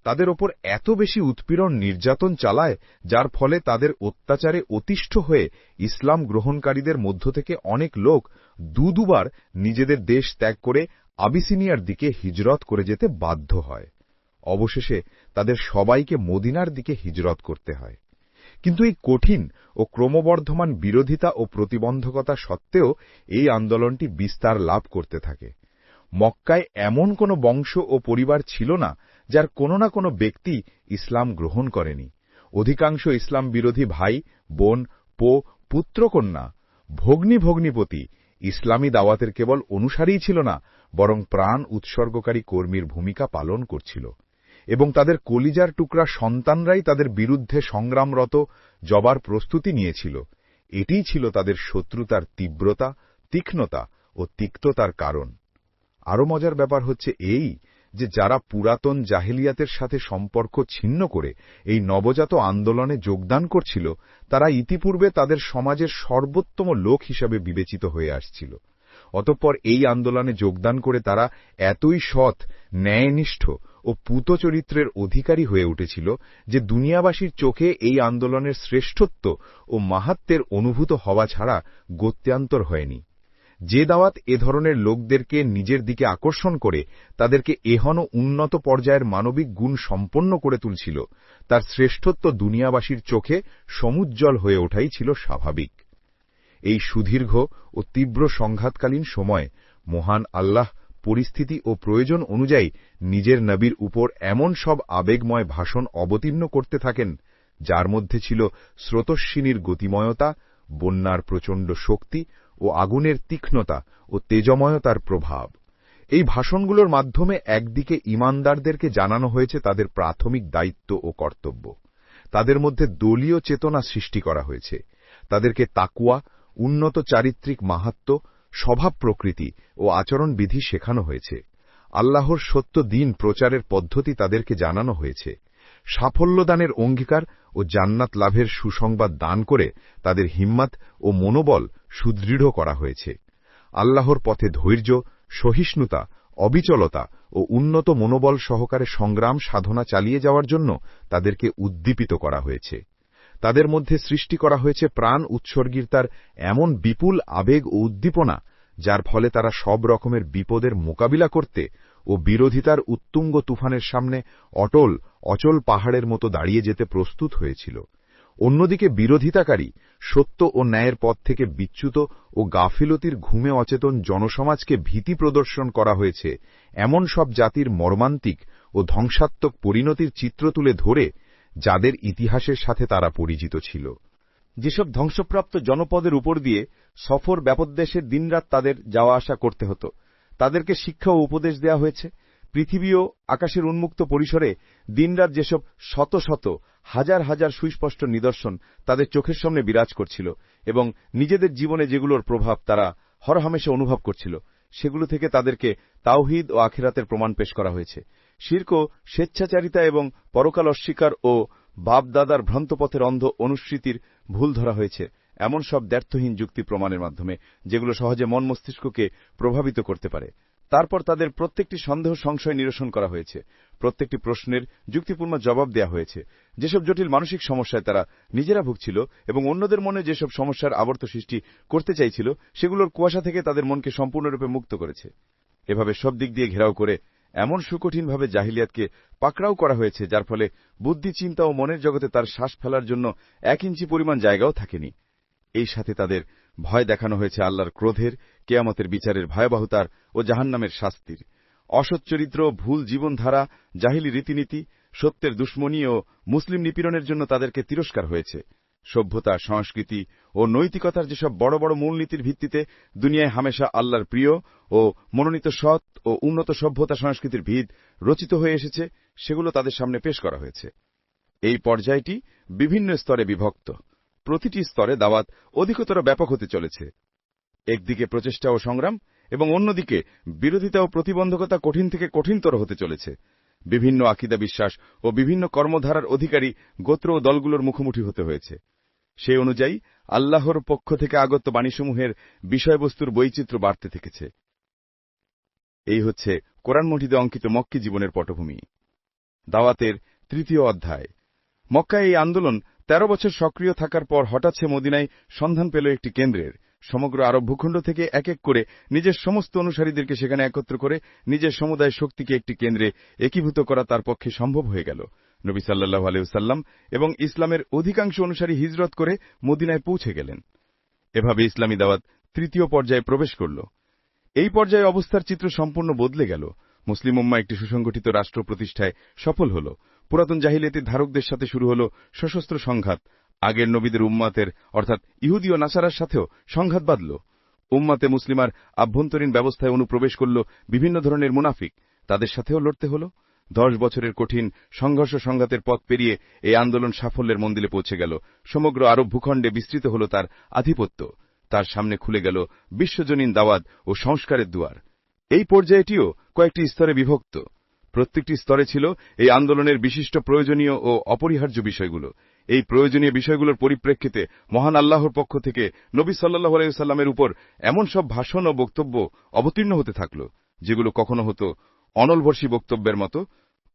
তাদের ওপর এত বেশি উৎপীড়ন নির্যাতন চালায়, যার ফলে তাদের অত্যাচারে অতিষ্ঠ হয়ে ইসলাম গ্রহণকারীদের মধ্য থেকে অনেক লোক দুবার নিজেদের দেশ ত্যাগ করে আবিসিনিয়ার দিকে হিজরত করে যেতে বাধ্য হয়। অবশেষে তাদের সবাইকে মদিনার দিকে হিজরত করতে হয়। কিন্তু এই কঠিন ও ক্রমবর্ধমান বিরোধিতা ও প্রতিবন্ধকতা সত্ত্বেও এই আন্দোলনটি বিস্তার লাভ করতে থাকে। মক্কায় এমন কোনো বংশ ও পরিবার ছিল না যার কোনো না কোনো ব্যক্তি ইসলাম গ্রহণ করেনি। অধিকাংশ ইসলাম বিরোধী ভাই, বোন, পুত্রকন্যা, ভগ্নী-ভগ্নীপতি ইসলামী দাওয়াতের কেবল অনুসারীই ছিল না, বরং প্রাণ উৎসর্গকারী কর্মীর ভূমিকা পালন করছিল। এবং তাদের কলিজার টুকরা সন্তানরাই তাদের বিরুদ্ধে সংগ্রামরত জবার প্রস্তুতি নিয়েছিল। এটিই ছিল তাদের শত্রুতার তীব্রতা, তীক্ষ্ণতা ও তিক্ততার কারণ। আরও মজার ব্যাপার হচ্ছে এই যে যারা পুরাতন জাহেলিয়াতের সাথে সম্পর্ক ছিন্ন করে এই নবজাত আন্দোলনে যোগদান করছিল, তারা ইতিপূর্বে তাদের সমাজের সর্বোত্তম লোক হিসাবে বিবেচিত হয়ে আসছিল। অতঃপর এই আন্দোলনে যোগদান করে তারা এতই সৎ, ন্যায়নিষ্ঠ ও পূত চরিত্রের অধিকারী হয়ে উঠেছিল যে দুনিয়াবাসীর চোখে এই আন্দোলনের শ্রেষ্ঠত্ব ও মাহাত্ম্যের অনুভূত হওয়া ছাড়া গত্যন্তর হয়নি। যে দাওয়াত এ ধরনের লোকদেরকে নিজের দিকে আকর্ষণ করে তাদেরকে এহন উন্নত পর্যায়ের মানবিক গুণ সম্পন্ন করে তুলছিল, তার শ্রেষ্ঠত্ব দুনিয়াবাসীর চোখে সমুজ্জ্বল হয়ে ওঠাই ছিল স্বাভাবিক। এই সুদীর্ঘ ও তীব্র সংঘাতকালীন সময় মহান আল্লাহ পরিস্থিতি ও প্রয়োজন অনুযায়ী নিজের নবীর উপর এমন সব আবেগময় ভাষণ অবতীর্ণ করতে থাকেন, যার মধ্যে ছিল স্রোতস্বিনীর গতিময়তা, বন্যার প্রচণ্ড শক্তি ও আগুনের তীক্ষ্ণতা ও তেজময়তার প্রভাব। এই ভাষণগুলোর মাধ্যমে একদিকে ঈমানদারদেরকে জানানো হয়েছে তাদের প্রাথমিক দায়িত্ব ও কর্তব্য। তাদের মধ্যে দলীয় চেতনা সৃষ্টি করা হয়েছে। তাদেরকে তাকওয়া, উন্নত চারিত্রিক মাহাত্ম্য, স্বভাব প্রকৃতি ও আচরণবিধি শেখানো হয়েছে। আল্লাহর সত্য দিন প্রচারের পদ্ধতি তাদেরকে জানানো হয়েছে। সাফল্যদানের অঙ্গীকার ও জান্নাত লাভের সুসংবাদ দান করে তাদের হিম্মত ও মনোবল সুদৃঢ় করা হয়েছে। আল্লাহর পথে ধৈর্য, সহিষ্ণুতা, অবিচলতা ও উন্নত মনোবল সহকারে সংগ্রাম সাধনা চালিয়ে যাওয়ার জন্য তাদেরকে উদ্দীপিত করা হয়েছে। তাদের মধ্যে সৃষ্টি করা হয়েছে প্রাণ উৎসর্গীতার এমন বিপুল আবেগ ও উদ্দীপনা, যার ফলে তারা সব রকমের বিপদের মোকাবিলা করতে ও বিরোধিতার উত্তুঙ্গ তুফানের সামনে অচল পাহাড়ের মতো দাঁড়িয়ে যেতে প্রস্তুত হয়েছিল। অন্যদিকে বিরোধিতাকারী, সত্য ও ন্যায়ের পথ থেকে বিচ্যুত ও গাফিলতির ঘুমে অচেতন জনসমাজকে ভীতি প্রদর্শন করা হয়েছে এমন সব জাতির মর্মান্তিক ও ধ্বংসাত্মক পরিণতির চিত্র তুলে ধরে, যাদের ইতিহাসের সাথে তারা পরিচিত ছিল। যেসব ধ্বংসপ্রাপ্ত জনপদের উপর দিয়ে সফর ব্যাপদেশের দিনরাত তাদের যাওয়া আসা করতে হতো, তাদেরকে শিক্ষা ও উপদেশ দেওয়া হয়েছে। পৃথিবী ও আকাশের উন্মুক্ত পরিসরে দিনরাত যেসব শত শত হাজার হাজার সুস্পষ্ট নিদর্শন তাদের চোখের সামনে বিরাজ করছিল এবং নিজেদের জীবনে যেগুলোর প্রভাব তারা হরহামেশা অনুভব করছিল, সেগুলো থেকে তাদেরকে তাওহীদ ও আখিরাতের প্রমাণ পেশ করা হয়েছে। শিরক ও স্বেচ্ছাচারিতা এবং পরকাল অস্বীকার ও বাপ-দাদার ভ্রান্তপথের অন্ধ অনুসৃতির ভুল ধরা হয়েছে এমন সব দ্ব্যর্থহীন যুক্তি প্রমাণের মাধ্যমে, যেগুলো সহজে মন মস্তিষ্ককে প্রভাবিত করতে পারে। তারপর তাদের প্রত্যেকটি সন্দেহ সংশয় নিরসন করা হয়েছে। প্রত্যেকটি প্রশ্নের যুক্তিপূর্ণ জবাব দেয়া হয়েছে। যেসব জটিল মানসিক সমস্যায় তারা নিজেরা ভুগছিল এবং অন্যদের মনে যেসব সমস্যার আবর্ত সৃষ্টি করতে চাইছিল, সেগুলোর কুয়াশা থেকে তাদের মনকে সম্পূর্ণরূপে মুক্ত করেছে। এভাবে সব দিক দিয়ে ঘেরাও করে এমন সুকঠিনভাবে জাহিলিয়াতকে পাকড়াও করা হয়েছে, যার ফলে বুদ্ধি, চিন্তা ও মনের জগতে তার শ্বাস ফেলার জন্য 1 ইঞ্চি পরিমাণ জায়গাও থাকেনি। এই সাথে তাদের ভয় দেখানো হয়েছে আল্লাহর ক্রোধের, কিয়ামতের বিচারের ভয়াবহতার ও জাহান্নামের শাস্তির। অসৎ চরিত্র, ভুল জীবনধারা, জাহিলি রীতিনীতি, সত্যের দুশ্মনী ও মুসলিম নিপীড়নের জন্য তাদেরকে তিরস্কার হয়েছে। সভ্যতা, সংস্কৃতি ও নৈতিকতার যেসব বড় বড় মূলনীতির ভিত্তিতে দুনিয়ায় হামেশা আল্লাহর প্রিয় ও মনোনীত সৎ ও উন্নত সভ্যতা সংস্কৃতির ভিত রচিত হয়ে এসেছে, সেগুলো তাদের সামনে পেশ করা হয়েছে। এই পর্যায়টি বিভিন্ন স্তরে বিভক্ত। প্রতিটি স্তরে দাওয়াত অধিকতর ব্যাপক হতে চলেছে। একদিকে প্রচেষ্টা ও সংগ্রাম এবং অন্যদিকে বিরোধিতা ও প্রতিবন্ধকতা কঠিন থেকে কঠিনতর হতে চলেছে। বিভিন্ন আকীদা, বিশ্বাস ও বিভিন্ন কর্মধারার অধিকারী গোত্র ও দলগুলোর মুখোমুখি হতে হয়েছে। সেই অনুযায়ী আল্লাহর পক্ষ থেকে আগত বাণীসমূহের বিষয়বস্তুর বৈচিত্র্য বাড়তে থেকেছে। এই হচ্ছে কোরআন মজিদে অঙ্কিত মক্কী জীবনের পটভূমি। দাওয়াতের 3য় অধ্যায়। মক্কায় এই আন্দোলন 13 বছর সক্রিয় থাকার পর হঠাৎ সে মদিনায় সন্ধান পেল একটি কেন্দ্রের। সমগ্র আরব ভূখণ্ড থেকে এক এক করে নিজের সমস্ত অনুসারীদেরকে সেখানে একত্র করে নিজের সমুদায় শক্তিকে একটি কেন্দ্রে একীভূত করা তার পক্ষে সম্ভব হয়ে গেল। নবী সাল্লাল্লাহু আলাইহি ওয়াসাল্লাম এবং ইসলামের অধিকাংশ অনুসারী হিজরত করে মদিনায় পৌঁছে গেলেন। এভাবে ইসলামী দাওয়াত 3য় পর্যায়ে প্রবেশ করল। এই পর্যায়ে অবস্থার চিত্র সম্পূর্ণ বদলে গেল। মুসলিম উম্মাহ একটি সুসংগঠিত রাষ্ট্র প্রতিষ্ঠায় সফল হল। পুরাতন জাহিলিয়াতের ধারকদের সাথে শুরু হল সশস্ত্র সংঘাত। আগের নবীদের উম্মাতের অর্থাৎ ইহুদি ও নাসারার সাথেও সংঘাত বাঁধল। উম্মাতে মুসলিমার আভ্যন্তরীণ ব্যবস্থায় অনুপ্রবেশ করল বিভিন্ন ধরনের মুনাফিক, তাদের সাথেও লড়তে হল। 10 বছরের কঠিন সংঘর্ষ সংঘাতের পথ পেরিয়ে এই আন্দোলন সাফল্যের মন্দিরে পৌঁছে গেল। সমগ্র আরব ভূখণ্ডে বিস্তৃত হল তার আধিপত্য। তার সামনে খুলে গেল বিশ্বজনীন দাওয়াত ও সংস্কারের দুয়ার। এই পর্যায়টিও কয়েকটি স্তরে বিভক্ত। প্রত্যেকটি স্তরে ছিল এই আন্দোলনের বিশিষ্ট প্রয়োজনীয় ও অপরিহার্য বিষয়গুলো। এই প্রয়োজনীয় বিষয়গুলোর পরিপ্রেক্ষিতে মহান আল্লাহর পক্ষ থেকে নবী সাল্লাল্লাহু আলাইহি ওয়াসাল্লামের উপর এমন সব ভাষণ ও বক্তব্য অবতীর্ণ হতে থাকল, যেগুলো কখনো হতো অনলবর্ষী বক্তব্যের মতো,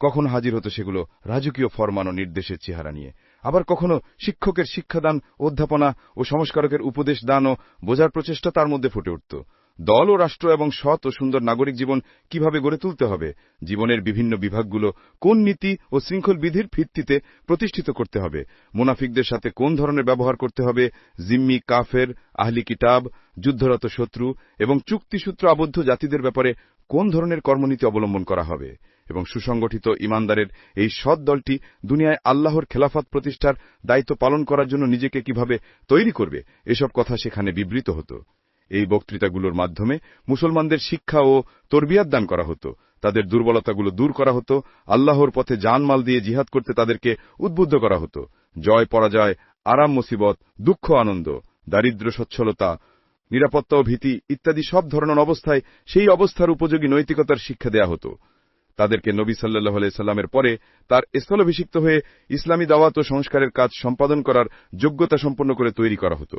কখনো হাজির হতো সেগুলো রাজকীয় ফরমান ও নির্দেশের চেহারা নিয়ে, আবার কখনো শিক্ষকের শিক্ষাদান, অধ্যাপনা ও সংস্কারকের উপদেশ দান ও বোঝার প্রচেষ্টা তার মধ্যে ফুটে উঠত। দল ও রাষ্ট্র এবং সৎ ও সুন্দর নাগরিক জীবন কিভাবে গড়ে তুলতে হবে, জীবনের বিভিন্ন বিভাগগুলো কোন নীতি ও শৃঙ্খল বিধির ভিত্তিতে প্রতিষ্ঠিত করতে হবে, মুনাফিকদের সাথে কোন ধরনের ব্যবহার করতে হবে, জিম্মি, কাফের, আহলি কিতাব, যুদ্ধরত শত্রু এবং চুক্তিসূত্র আবদ্ধ জাতিদের ব্যাপারে কোন ধরনের কর্মনীতি অবলম্বন করা হবে, এবং সুসংগঠিত ইমানদারের এই সৎ দলটি দুনিয়ায় আল্লাহর খেলাফত প্রতিষ্ঠার দায়িত্ব পালন করার জন্য নিজেকে কিভাবে তৈরি করবে, এসব কথা সেখানে বিবৃত হতো। এই বক্তৃতাগুলোর মাধ্যমে মুসলমানদের শিক্ষা ও তরবিয়াত দান করা হতো, তাদের দুর্বলতাগুলো দূর করা হতো, আল্লাহর পথে জানমাল দিয়ে জিহাদ করতে তাদেরকে উদ্বুদ্ধ করা হতো। জয় পরাজয়, আরাম মুসিবত, দুঃখ আনন্দ, দারিদ্র্য সচ্ছলতা, নিরাপত্তা ও ভীতি ইত্যাদি সব ধরনের অবস্থায় সেই অবস্থার উপযোগী নৈতিকতার শিক্ষা দেয়া হতো। তাদেরকে নবী সাল্লাল্লাহু আলাইহি সাল্লামের পরে তার স্থলাভিষিক্ত হয়ে ইসলামী দাওয়াত ও সংস্কারের কাজ সম্পাদন করার যোগ্যতা সম্পন্ন করে তৈরি করা হতো।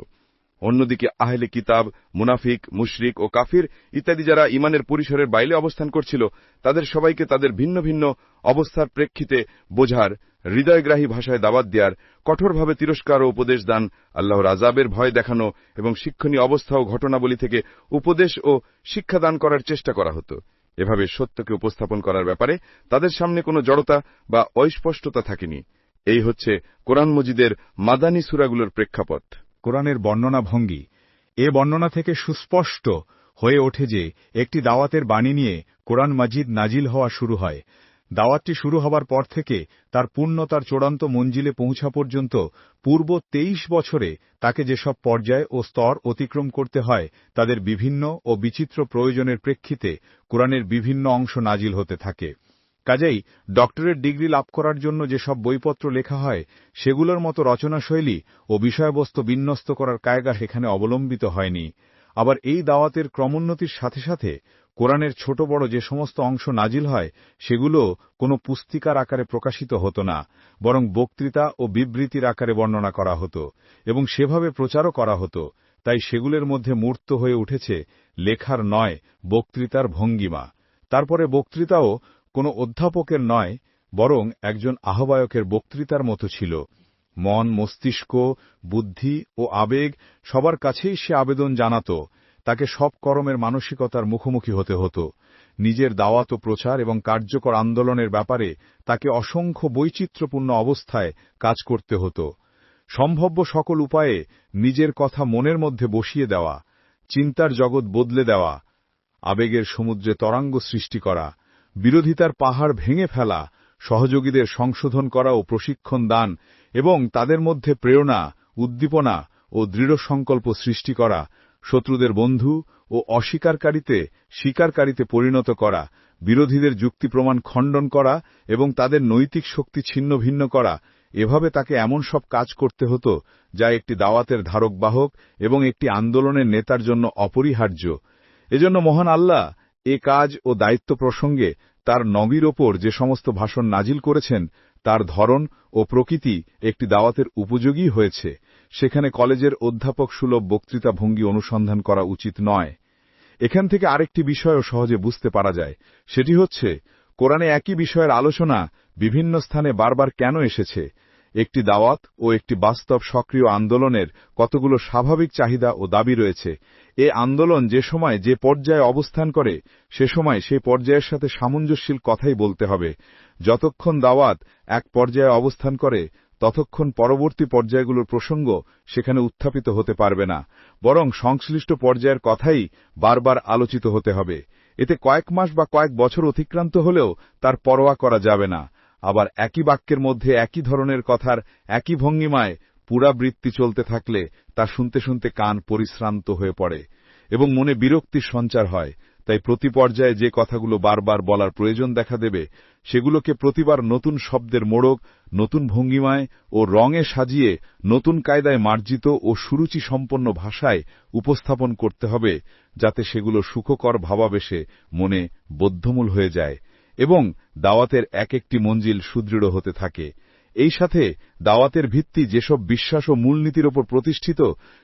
অন্যদিকে আহলে কিতাব, মুনাফিক, মুশরিক ও কাফির ইত্যাদি যারা ইমানের পরিসরের বাইরে অবস্থান করছিল, তাদের সবাইকে তাদের ভিন্ন ভিন্ন অবস্থার প্রেক্ষিতে বোঝার, হৃদয়গ্রাহী ভাষায় দাওয়াত দেওয়ার, কঠোরভাবে তিরস্কার ও উপদেশ দান, আল্লাহর আযাবের ভয় দেখানো এবং শিক্ষণীয় অবস্থা ও ঘটনাবলী থেকে উপদেশ ও শিক্ষাদান করার চেষ্টা করা হতো। এভাবে সত্যকে উপস্থাপন করার ব্যাপারে তাদের সামনে কোনো জড়তা বা অস্পষ্টতা থাকেনি। এই হচ্ছে কোরআন মজিদের মাদানী সূরাগুলোর প্রেক্ষাপট। কোরআনের বর্ণনা ভঙ্গি। এ বর্ণনা থেকে সুস্পষ্ট হয়ে ওঠে যে একটি দাওয়াতের বাণী নিয়ে কোরআন মাজিদ নাজিল হওয়া শুরু হয়। দাওয়াতটি শুরু হবার পর থেকে তার পূর্ণতার চূড়ান্ত মঞ্জিলে পৌঁছা পর্যন্ত পূর্ব 23 বছরে তাকে যেসব পর্যায় ও স্তর অতিক্রম করতে হয়, তাদের বিভিন্ন ও বিচিত্র প্রয়োজনের প্রেক্ষিতে কোরআনের বিভিন্ন অংশ নাজিল হতে থাকে। কাজেই ডক্টরেট ডিগ্রি লাভ করার জন্য যেসব বইপত্র লেখা হয়, সেগুলোর মতো রচনাশৈলী ও বিষয়বস্তু বিন্যস্ত করার কায়দা সেখানে অবলম্বিত হয়নি। আবার এই দাওয়াতের ক্রমোন্নতির সাথে সাথে কোরআনের ছোট বড় যে সমস্ত অংশ নাজিল হয়, সেগুলো কোনো পুস্তিকার আকারে প্রকাশিত হতো না, বরং বক্তৃতা ও বিবৃতির আকারে বর্ণনা করা হতো এবং সেভাবে প্রচারও করা হতো। তাই সেগুলোর মধ্যে মূর্ত হয়ে উঠেছে লেখার নয়, বক্তৃতার ভঙ্গিমা। তারপরে বক্তৃতাও কোনো অধ্যাপকের নয়, বরং একজন আহ্বায়কের বক্তৃতার মতো ছিল। মন, মস্তিষ্ক, বুদ্ধি ও আবেগ সবার কাছেই সে আবেদন জানাত। তাকে সব কর্মের মানসিকতার মুখোমুখি হতে হতো। নিজের দাওয়াত ও প্রচার এবং কার্যকর আন্দোলনের ব্যাপারে তাকে অসংখ্য বৈচিত্র্যপূর্ণ অবস্থায় কাজ করতে হতো। সম্ভাব্য সকল উপায়ে নিজের কথা মনের মধ্যে বসিয়ে দেওয়া, চিন্তার জগৎ বদলে দেওয়া, আবেগের সমুদ্রে তরঙ্গ সৃষ্টি করা, বিরোধিতার পাহাড় ভেঙে ফেলা, সহযোগীদের সংশোধন করা ও প্রশিক্ষণ দান এবং তাদের মধ্যে প্রেরণা, উদ্দীপনা ও দৃঢ় সংকল্প সৃষ্টি করা, শত্রুদের বন্ধু ও অস্বীকারীতে স্বীকারকারীতে পরিণত করা, বিরোধীদের যুক্তি প্রমাণ খণ্ডন করা এবং তাদের নৈতিক শক্তি ছিন্ন ভিন্ন করা, এভাবে তাকে এমন সব কাজ করতে হতো যা একটি দাওয়াতের ধারক বাহক এবং একটি আন্দোলনের নেতার জন্য অপরিহার্য। এজন্য মহান আল্লাহ এ কাজ ও দায়িত্ব প্রসঙ্গে তার নবীর ওপর যে সমস্ত ভাষণ নাজিল করেছেন তার ধরন ও প্রকৃতি একটি দাওয়াতের উপযোগী হয়েছে। সেখানে কলেজের অধ্যাপক সুলভ বক্তৃতা ভঙ্গি অনুসন্ধান করা উচিত নয়। এখান থেকে আরেকটি বিষয়ও সহজে বুঝতে পারা যায়, সেটি হচ্ছে কোরআনে একই বিষয়ের আলোচনা বিভিন্ন স্থানে বারবার কেন এসেছে। একটি দাওয়াত ও একটি বাস্তব সক্রিয় আন্দোলনের কতগুলো স্বাভাবিক চাহিদা ও দাবি রয়েছে। এ আন্দোলন যে সময় যে পর্যায়ে অবস্থান করে সে সময় সেই পর্যায়ের সাথে সামঞ্জস্যশীল কথাই বলতে হবে। যতক্ষণ দাওয়াত এক পর্যায়ে অবস্থান করে ততক্ষণ পরবর্তী পর্যায়গুলোর প্রসঙ্গ সেখানে উত্থাপিত হতে পারবে না, বরং সংশ্লিষ্ট পর্যায়ের কথাই বারবার আলোচিত হতে হবে। এতে কয়েক মাস বা কয়েক বছর অতিক্রান্ত হলেও তার পরোয়া করা যাবে না। আবার একই বাক্যের মধ্যে একই ধরনের কথার একই ভঙ্গিমায় পুরাবৃত্তি চলতে থাকলে তা শুনতে শুনতে কান পরিশ্রান্ত হয়ে পড়ে এবং মনে বিরক্তির সঞ্চার হয়। তাই প্রতি পর্যায়ে যে কথাগুলো বারবার বলার প্রয়োজন দেখা দেবে সেগুলোকে প্রতিবার নতুন শব্দের মোড়ক, নতুন ভঙ্গিমায় ও রঙে সাজিয়ে নতুন কায়দায় মার্জিত ও সুরুচি সম্পন্ন ভাষায় উপস্থাপন করতে হবে, যাতে সেগুলো সুখকর ভাবাবেশে মনে বদ্ধমূল হয়ে যায় এবং দাওয়াতের এক একটি মঞ্জিল সুদৃঢ় হতে থাকে। এই সাথে দাওয়াতের ভিত্তি যেসব বিশ্বাস ও মূলনীতির ওপর প্রতিষ্ঠিত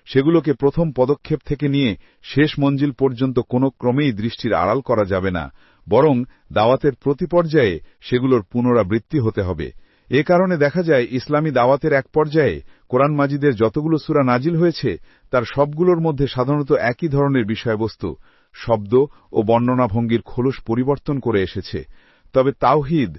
সেগুলোকে প্রথম পদক্ষেপ থেকে নিয়ে শেষ মঞ্জিল পর্যন্ত কোনো ক্রমেই দৃষ্টির আড়াল করা যাবে না, বরং দাওয়াতের প্রতি পর্যায়ে সেগুলোর পুনরাবৃত্তি হতে হবে। এ কারণে দেখা যায় ইসলামী দাওয়াতের এক পর্যায়ে কোরআন মাজিদের যতগুলো সূরা নাজিল হয়েছে তার সবগুলোর মধ্যে সাধারণত একই ধরনের বিষয়বস্তু, শব্দ ও বর্ণনাভঙ্গির খোলস পরিবর্তন করে এসেছে। তবে তাওহীদ,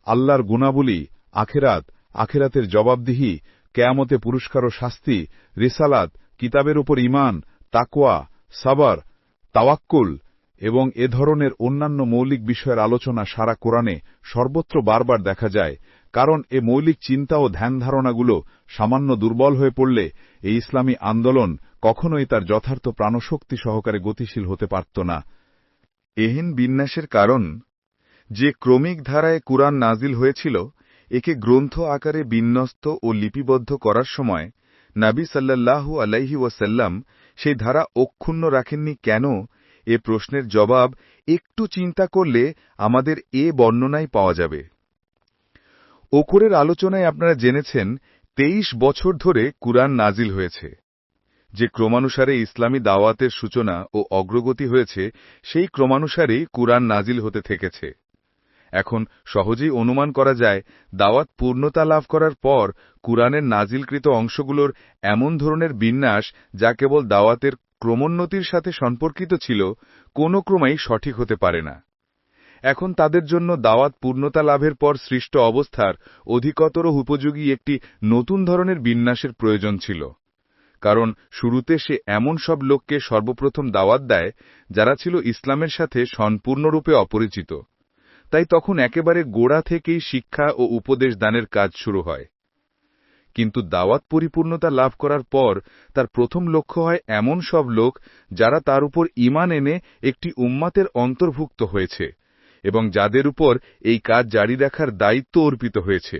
আল্লাহর গুণাবলী, আখেরাত, আখেরাতের জবাবদিহি, কেয়ামতে পুরস্কার ও শাস্তি, রিসালাত, কিতাবের উপর ঈমান, তাকওয়া, সাবর, তাওয়াক্কুল এবং এ ধরনের অন্যান্য মৌলিক বিষয়ের আলোচনা সারা কোরআনে সর্বত্র বারবার দেখা যায়। কারণ এ মৌলিক চিন্তা ও ধ্যান ধারণাগুলো সামান্য দুর্বল হয়ে পড়লে এই ইসলামী আন্দোলন কখনোই তার যথার্থ প্রাণশক্তি সহকারে গতিশীল হতে পারত না। এহেন বিন্যাসের কারণ, যে ক্রমিক ধারায় কুরআন নাজিল হয়েছিল একে গ্রন্থ আকারে বিন্যস্ত ও লিপিবদ্ধ করার সময় নবী সাল্লাল্লাহু আলাইহি ওয়াসাল্লাম সেই ধারা অক্ষুণ্ণ রাখেননি কেন, এ প্রশ্নের জবাব একটু চিন্তা করলে আমাদের এ বর্ণনায় পাওয়া যাবে। ওপরের আলোচনায় আপনারা জেনেছেন 23 বছর ধরে কুরআন নাজিল হয়েছে। যে ক্রমানুসারে ইসলামী দাওয়াতের সূচনা ও অগ্রগতি হয়েছে সেই ক্রমানুসারেই কুরআন নাজিল হতে থেকেছে। এখন সহজেই অনুমান করা যায় দাওয়াত পূর্ণতা লাভ করার পর কুরআনের নাজিলকৃত অংশগুলোর এমন ধরনের বিন্যাস যা কেবল দাওয়াতের ক্রমোন্নতির সাথে সম্পর্কিত ছিল, কোনো ক্রমেই সঠিক হতে পারে না। এখন তাদের জন্য দাওয়াত পূর্ণতা লাভের পর সৃষ্ট অবস্থার অধিকতর উপযোগী একটি নতুন ধরনের বিন্যাসের প্রয়োজন ছিল। কারণ শুরুতে সে এমন সব লোককে সর্বপ্রথম দাওয়াত দেয় যারা ছিল ইসলামের সাথে সম্পূর্ণরূপে অপরিচিত। তাই তখন একেবারে গোড়া থেকেই শিক্ষা ও উপদেশ দানের কাজ শুরু হয়। কিন্তু দাওয়াত পরিপূর্ণতা লাভ করার পর তার প্রথম লক্ষ্য হয় এমন সব লোক যারা তার উপর ঈমান এনে একটি উম্মাতের অন্তর্ভুক্ত হয়েছে এবং যাদের উপর এই কাজ জারি রাখার দায়িত্ব অর্পিত হয়েছে।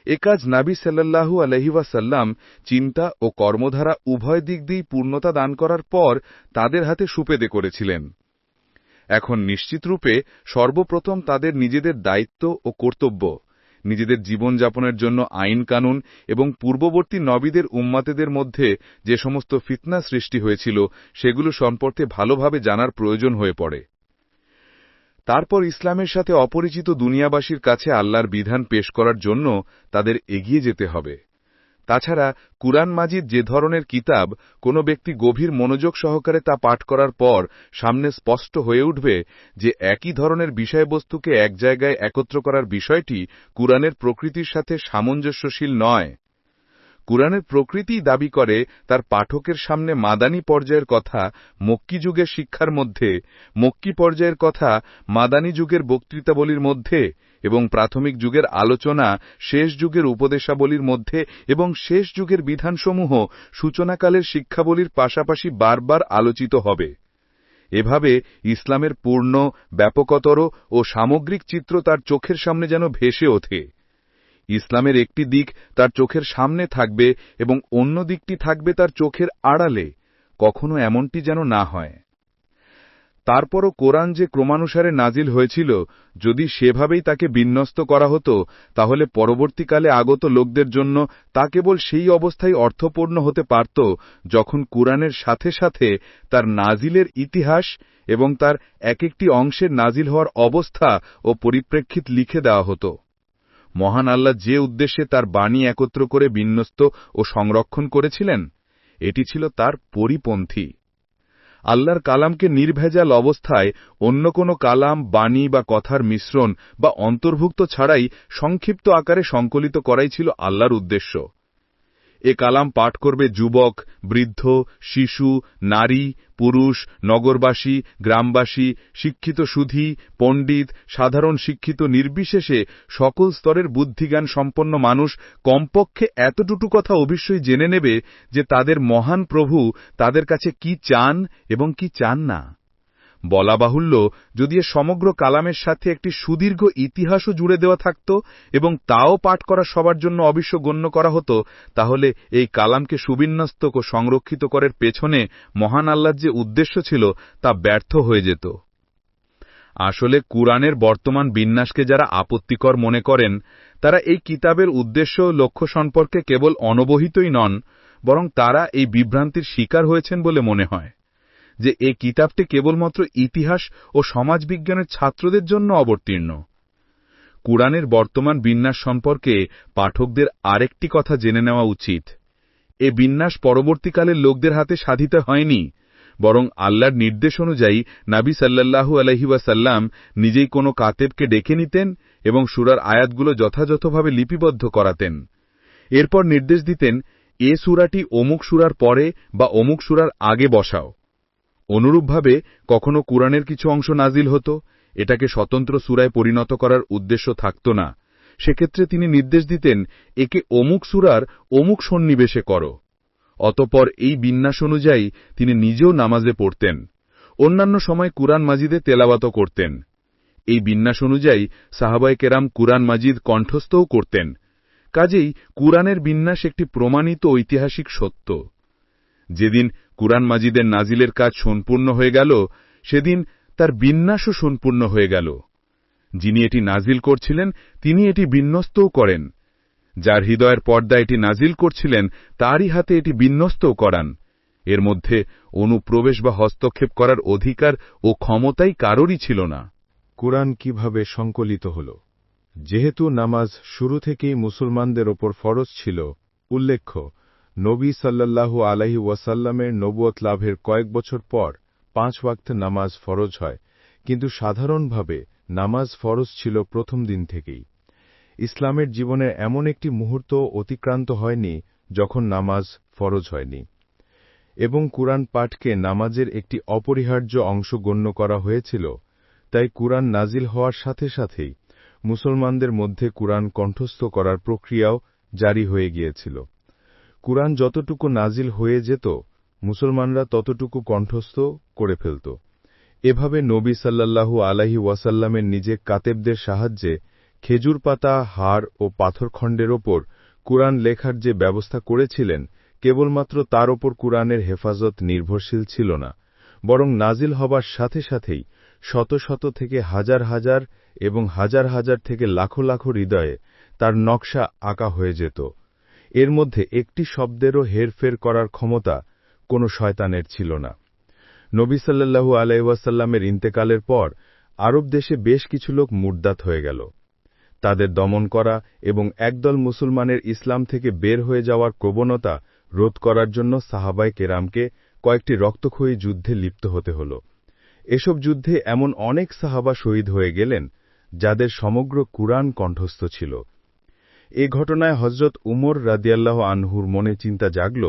এ কাজ নবী সাল্লাল্লাহু আলাইহি ওয়াসাল্লাম চিন্তা ও কর্মধারা উভয় দিক দিয়েই পূর্ণতা দান করার পর তাদের হাতে সুপেদে করেছিলেন। এখন নিশ্চিতরূপে সর্বপ্রথম তাদের নিজেদের দায়িত্ব ও কর্তব্য, নিজেদের জীবনযাপনের জন্য আইন কানুন এবং পূর্ববর্তী নবীদের উম্মাতেদের মধ্যে যে সমস্ত ফিতনা সৃষ্টি হয়েছিল সেগুলো সম্পর্কে ভালোভাবে জানার প্রয়োজন হয়ে পড়ে। তারপর ইসলামের সাথে অপরিচিত দুনিয়াবাসীর কাছে আল্লাহর বিধান পেশ করার জন্য তাদের এগিয়ে যেতে হবে। তাছাড়া কুরআন মাজিদ যে ধরনের কিতাব, কোনো ব্যক্তি গভীর মনোযোগ সহকারে তা পাঠ করার পর সামনে স্পষ্ট হয়ে উঠবে যে একই ধরনের বিষয়বস্তুকে এক জায়গায় একত্র করার বিষয়টি কুরআনের প্রকৃতির সাথে সামঞ্জস্যশীল নয়। কুরআনের প্রকৃতিই দাবি করে তার পাঠকের সামনে মাদানী পর্যায়ের কথা মক্কি যুগের শিক্ষার মধ্যে, মক্কি পর্যায়ের কথা মাদানী যুগের বক্তৃতাবলীর মধ্যে এবং প্রাথমিক যুগের আলোচনা শেষ যুগের উপদেশাবলীর মধ্যে এবং শেষ যুগের বিধানসমূহ সূচনাকালের শিক্ষাবলীর পাশাপাশি বারবার আলোচিত হবে। এভাবে ইসলামের পূর্ণ, ব্যাপকতর ও সামগ্রিক চিত্র তার চোখের সামনে যেন ভেসে ওঠে। ইসলামের একটি দিক তার চোখের সামনে থাকবে এবং অন্য দিকটি থাকবে তার চোখের আড়ালে, কখনো এমনটি যেন না হয়। তারপরও কোরআন যে ক্রমানুসারে নাজিল হয়েছিল, যদি সেভাবেই তাকে বিন্যস্ত করা হতো, তাহলে পরবর্তীকালে আগত লোকদের জন্য তা কেবল সেই অবস্থায় অর্থপূর্ণ হতে পারত যখন কুরআনের সাথে সাথে তার নাজিলের ইতিহাস এবং তার এক একটি অংশের নাজিল হওয়ার অবস্থা ও পরিপ্রেক্ষিত লিখে দেওয়া হতো। মহান আল্লাহ যে উদ্দেশ্যে তার বাণী একত্র করে বিন্যস্ত ও সংরক্ষণ করেছিলেন, এটি ছিল তার পরিপন্থী। আল্লাহর কালামকে নির্ভেজাল অবস্থায় অন্য কোনো কালাম, বাণী বা কথার মিশ্রণ বা অন্তর্ভুক্ত ছাড়াই সংক্ষিপ্ত আকারে সংকলিত করাই ছিল আল্লাহর উদ্দেশ্য। এ কালাম পাঠ করবে যুবক, বৃদ্ধ, শিশু, নারী, পুরুষ, নগরবাসী, গ্রামবাসী, শিক্ষিত সুধী, পণ্ডিত, সাধারণ শিক্ষিত নির্বিশেষে সকল স্তরের বুদ্ধিজ্ঞান সম্পন্ন মানুষ কমপক্ষে এতটুকু কথা অবশ্যই জেনে নেবে যে তাদের মহান প্রভু তাদের কাছে কি চান এবং কি চান না। বলা বাহুল্য, যদি এ সমগ্র কালামের সাথে একটি সুদীর্ঘ ইতিহাসও জুড়ে দেওয়া থাকত এবং তাও পাঠ করা সবার জন্য অবশ্য গণ্য করা হতো, তাহলে এই কালামকে সুবিন্যস্ত ও সংরক্ষিত করার পেছনে মহান আল্লাহর যে উদ্দেশ্য ছিল তা ব্যর্থ হয়ে যেত। আসলে কুরআনের বর্তমান বিন্যাসকে যারা আপত্তিকর মনে করেন, তারা এই কিতাবের উদ্দেশ্য ও লক্ষ্য সম্পর্কে কেবল অনবহিতই নন, বরং তারা এই বিভ্রান্তির শিকার হয়েছেন বলে মনে হয় যে এই কিতাবটি কেবলমাত্র ইতিহাস ও সমাজবিজ্ঞানের ছাত্রদের জন্য অবতীর্ণ। কুরআনের বর্তমান বিন্যাস সম্পর্কে পাঠকদের আরেকটি কথা জেনে নেওয়া উচিত। এ বিন্যাস পরবর্তীকালের লোকদের হাতে সাধিত হয়নি, বরং আল্লাহর নির্দেশ অনুযায়ী নবী সাল্লাল্লাহু আলাইহি ওয়াসাল্লাম নিজেই কোনো কাতেবকে ডেকে নিতেন এবং সূরার আয়াতগুলো যথাযথভাবে লিপিবদ্ধ করাতেন। এরপর নির্দেশ দিতেন, এ সূরাটি অমুক সূরার পরে বা অমুক সূরার আগে বসাও। অনুরূপভাবে কখনো কুরআনের কিছু অংশ নাজিল হতো, এটাকে স্বতন্ত্র সূরায় পরিণত করার উদ্দেশ্য থাকত না। সেক্ষেত্রে তিনি নির্দেশ দিতেন, একে অমুক সূরার অমুক সন্নিবেশে করো। অতঃপর এই বিন্যাস অনুযায়ী তিনি নিজেও নামাজে পড়তেন। অন্যান্য সময় কুরআন মাজিদে তেলাওয়াতও করতেন। এই বিন্যাস অনুযায়ী সাহাবায়ে কেরাম কুরআন মাজিদ কণ্ঠস্থও করতেন। কাজেই কুরআনের বিন্যাস একটি প্রমাণিত ঐতিহাসিক সত্য। যেদিন কুরআন মাজিদের নাজিলের কাজ সম্পূর্ণ হয়ে গেল, সেদিন তার বিন্যাসও সম্পূর্ণ হয়ে গেল। যিনি এটি নাজিল করছিলেন তিনি এটি বিন্যস্তও করেন। যার হৃদয়ের পর্দা এটি নাজিল করছিলেন তারই হাতে এটি বিন্যস্তও করান। এর মধ্যে অনুপ্রবেশ বা হস্তক্ষেপ করার অধিকার ও ক্ষমতাই কারোরই ছিল না। কুরআন কিভাবে সংকলিত হল? যেহেতু নামাজ শুরু থেকেই মুসলমানদের ওপর ফরজ ছিল, উল্লেখ্য, নবী সাল্লাল্লাহু আলাইহি ওয়াসাল্লামের নবুয়ত লাভের কয়েক বছর পর 5 ওয়াক্ত নামাজ ফরজ হয়, কিন্তু সাধারণভাবে নামাজ ফরজ ছিল প্রথম দিন থেকেই। ইসলামের জীবনের এমন একটি মুহূর্ত অতিক্রান্ত হয়নি যখন নামাজ ফরজ হয়নি, এবং কুরআন পাঠকে নামাজের একটি অপরিহার্য অংশ গণ্য করা হয়েছিল। তাই কুরআন নাজিল হওয়ার সাথে সাথেই মুসলমানদের মধ্যে কুরআন কণ্ঠস্থ করার প্রক্রিয়াও জারি হয়ে গিয়েছিল। কুরআন যতটুকু নাজিল হয়ে যেত, মুসলমানরা ততটুকু কণ্ঠস্থ করে ফেলত। এভাবে নবী সাল্লাল্লাহু আলাইহি ওয়াসাল্লামের নিজে কাতেবদের সাহায্যে খেজুর পাতা, হাড় ও পাথরখণ্ডের ওপর কুরআন লেখার যে ব্যবস্থা করেছিলেন, কেবলমাত্র তার ওপর কুরআনের হেফাজত নির্ভরশীল ছিল না, বরং নাজিল হবার সাথে সাথেই শত শত থেকে হাজার হাজার এবং হাজার হাজার থেকে লাখো লাখো হৃদয়ে তার নকশা আঁকা হয়ে যেত। এর মধ্যে একটি শব্দেরও হেরফের করার ক্ষমতা কোনো শয়তানের ছিল না। নবী সাল্লাল্লাহু আলাইহি ওয়াসাল্লামের ইন্তেকালের পর আরব দেশে বেশ কিছু লোক মুরতাদ হয়ে গেল। তাদের দমন করা এবং একদল মুসলমানের ইসলাম থেকে বের হয়ে যাওয়ার প্রবণতা রোধ করার জন্য সাহাবায়ে কেরামকে কয়েকটি রক্তক্ষয়ী যুদ্ধে লিপ্ত হতে হল। এসব যুদ্ধে এমন অনেক সাহাবা শহীদ হয়ে গেলেন যাদের সমগ্র কুরআন কণ্ঠস্থ ছিল। এ ঘটনায় হযরত উমর রাদিয়াল্লাহু আনহুর মনে চিন্তা জাগল,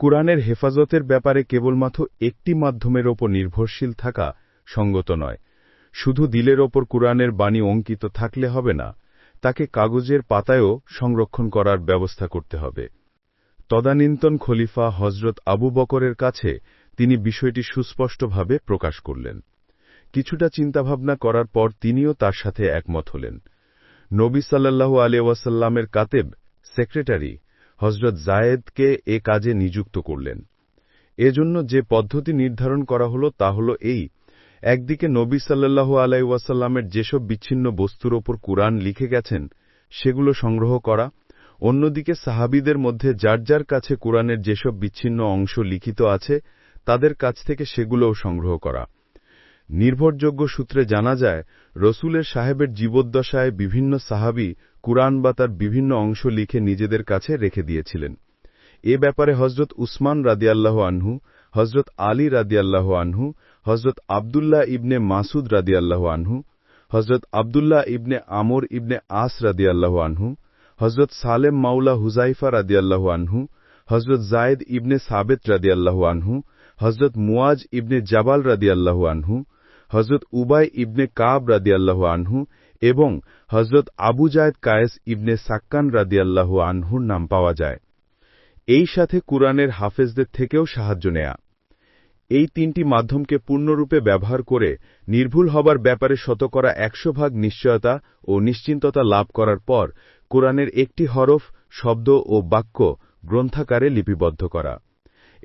কুরআনের হেফাজতের ব্যাপারে কেবলমাত্র একটি মাধ্যমের ওপর নির্ভরশীল থাকা সঙ্গত নয়। শুধু দিলের ওপর কুরআনের বাণী অঙ্কিত থাকলে হবে না, তাকে কাগজের পাতায়ও সংরক্ষণ করার ব্যবস্থা করতে হবে। তদানীন্তন খলিফা হযরত আবু বকরের কাছে তিনি বিষয়টি সুস্পষ্টভাবে প্রকাশ করলেন। কিছুটা চিন্তাভাবনা করার পর তিনিও তার সাথে একমত হলেন। নবী সাল্লাল্লাহু আলাইহি ওয়াসাল্লামের কাতেব সেক্রেটারি হযরত যায়েদকে এ কাজে নিযুক্ত করলেন। এজন্য যে পদ্ধতি নির্ধারণ করা হল তা হল এই: একদিকে নবী সাল্লাল্লাহু আলাইহি ওয়াসাল্লামের যেসব বিচ্ছিন্ন বস্তুর ওপর কুরআন লিখে গেছেন সেগুলো সংগ্রহ করা, অন্যদিকে সাহাবীদের মধ্যে যার যার কাছে কুরআনের যেসব বিচ্ছিন্ন অংশ লিখিত আছে তাদের কাছ থেকে সেগুলোও সংগ্রহ করা। নির্ভরযোগ্য সূত্রে জানা যায়, রসূলের সাহেবের জীবদ্দশায় বিভিন্ন সাহাবী কুরআন বা তার বিভিন্ন অংশ লিখে নিজেদের কাছে রেখে দিয়েছিলেন। এ ব্যাপারে হযরত উসমান রাদিয়াল্লাহু আনহু, হযরত আলী রাদিয়াল্লাহু আনহু, হযরত আব্দুল্লাহ ইবনে মাসুদ রাদিয়াল্লাহু আনহু, হযরত আব্দুল্লাহ ইবনে আমর ইবনে আস রাদিয়াল্লাহু আনহু, হযরত সালেম মাওলা হুযাইফা রাদিয়াল্লাহু আনহু, হযরত যায়েদ ইবনে সাবিত রাদিয়াল্লাহু আনহু, হযরত মুয়াজ ইবনে জাবাল রাদিয়াল্লাহু আনহু, হযরত উবাই ইবনে কাব রাদিয়াল্লাহু আনহু এবং হযরত আবু যায়েদ কায়েস ইবনে সাক্কান রাদিয়াল্লাহু আনহুর নাম পাওয়া যায়। এই সাথে কুরআনের হাফেজদের থেকেও সাহায্য নেয়া। এই তিনটি মাধ্যমকে পূর্ণরূপে ব্যবহার করে নির্ভুল হবার ব্যাপারে শতকরা 100% নিশ্চয়তা ও নিশ্চিন্ততা লাভ করার পর কুরআনের একটি হরফ, শব্দ ও বাক্য গ্রন্থাকারে লিপিবদ্ধ করা।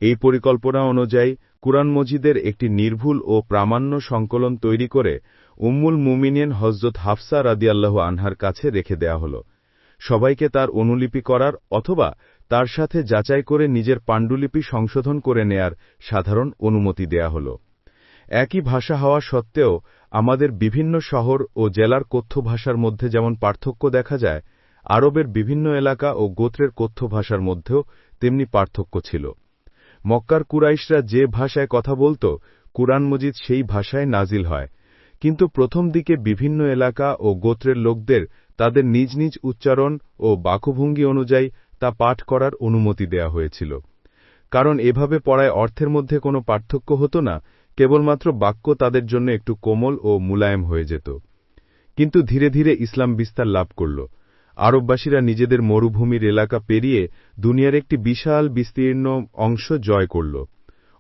এই পরিকল্পনা অনুযায়ী কুরআন মজিদের একটি নির্ভুল ও প্রামাণ্য সংকলন তৈরি করে উম্মুল মুমিনিন হযরত হাফসা রাদিয়াল্লাহু আনহার কাছে রেখে দেয়া হল। সবাইকে তার অনুলিপি করার অথবা তার সাথে যাচাই করে নিজের পাণ্ডুলিপি সংশোধন করে নেয়ার সাধারণ অনুমতি দেয়া হল। একই ভাষা হওয়া সত্ত্বেও আমাদের বিভিন্ন শহর ও জেলার কথ্য ভাষার মধ্যে যেমন পার্থক্য দেখা যায়, আরবের বিভিন্ন এলাকা ও গোত্রের কথ্য ভাষার মধ্যেও তেমনি পার্থক্য ছিল। মক্কার কুরাইশরা যে ভাষায় কথা বলত, কুরআন মজিদ সেই ভাষায় নাজিল হয়, কিন্তু প্রথম দিকে বিভিন্ন এলাকা ও গোত্রের লোকদের তাদের নিজ নিজ উচ্চারণ ও বাকভঙ্গি অনুযায়ী তা পাঠ করার অনুমতি দেয়া হয়েছিল। কারণ এভাবে পড়ায় অর্থের মধ্যে কোনো পার্থক্য হতো না, কেবলমাত্র বাক্য তাদের জন্য একটু কোমল ও মুলায়েম হয়ে যেত। কিন্তু ধীরে ধীরে ইসলাম বিস্তার লাভ করল। আরববাসীরা নিজেদের মরুভূমির এলাকা পেরিয়ে দুনিয়ার একটি বিশাল বিস্তীর্ণ অংশ জয় করল।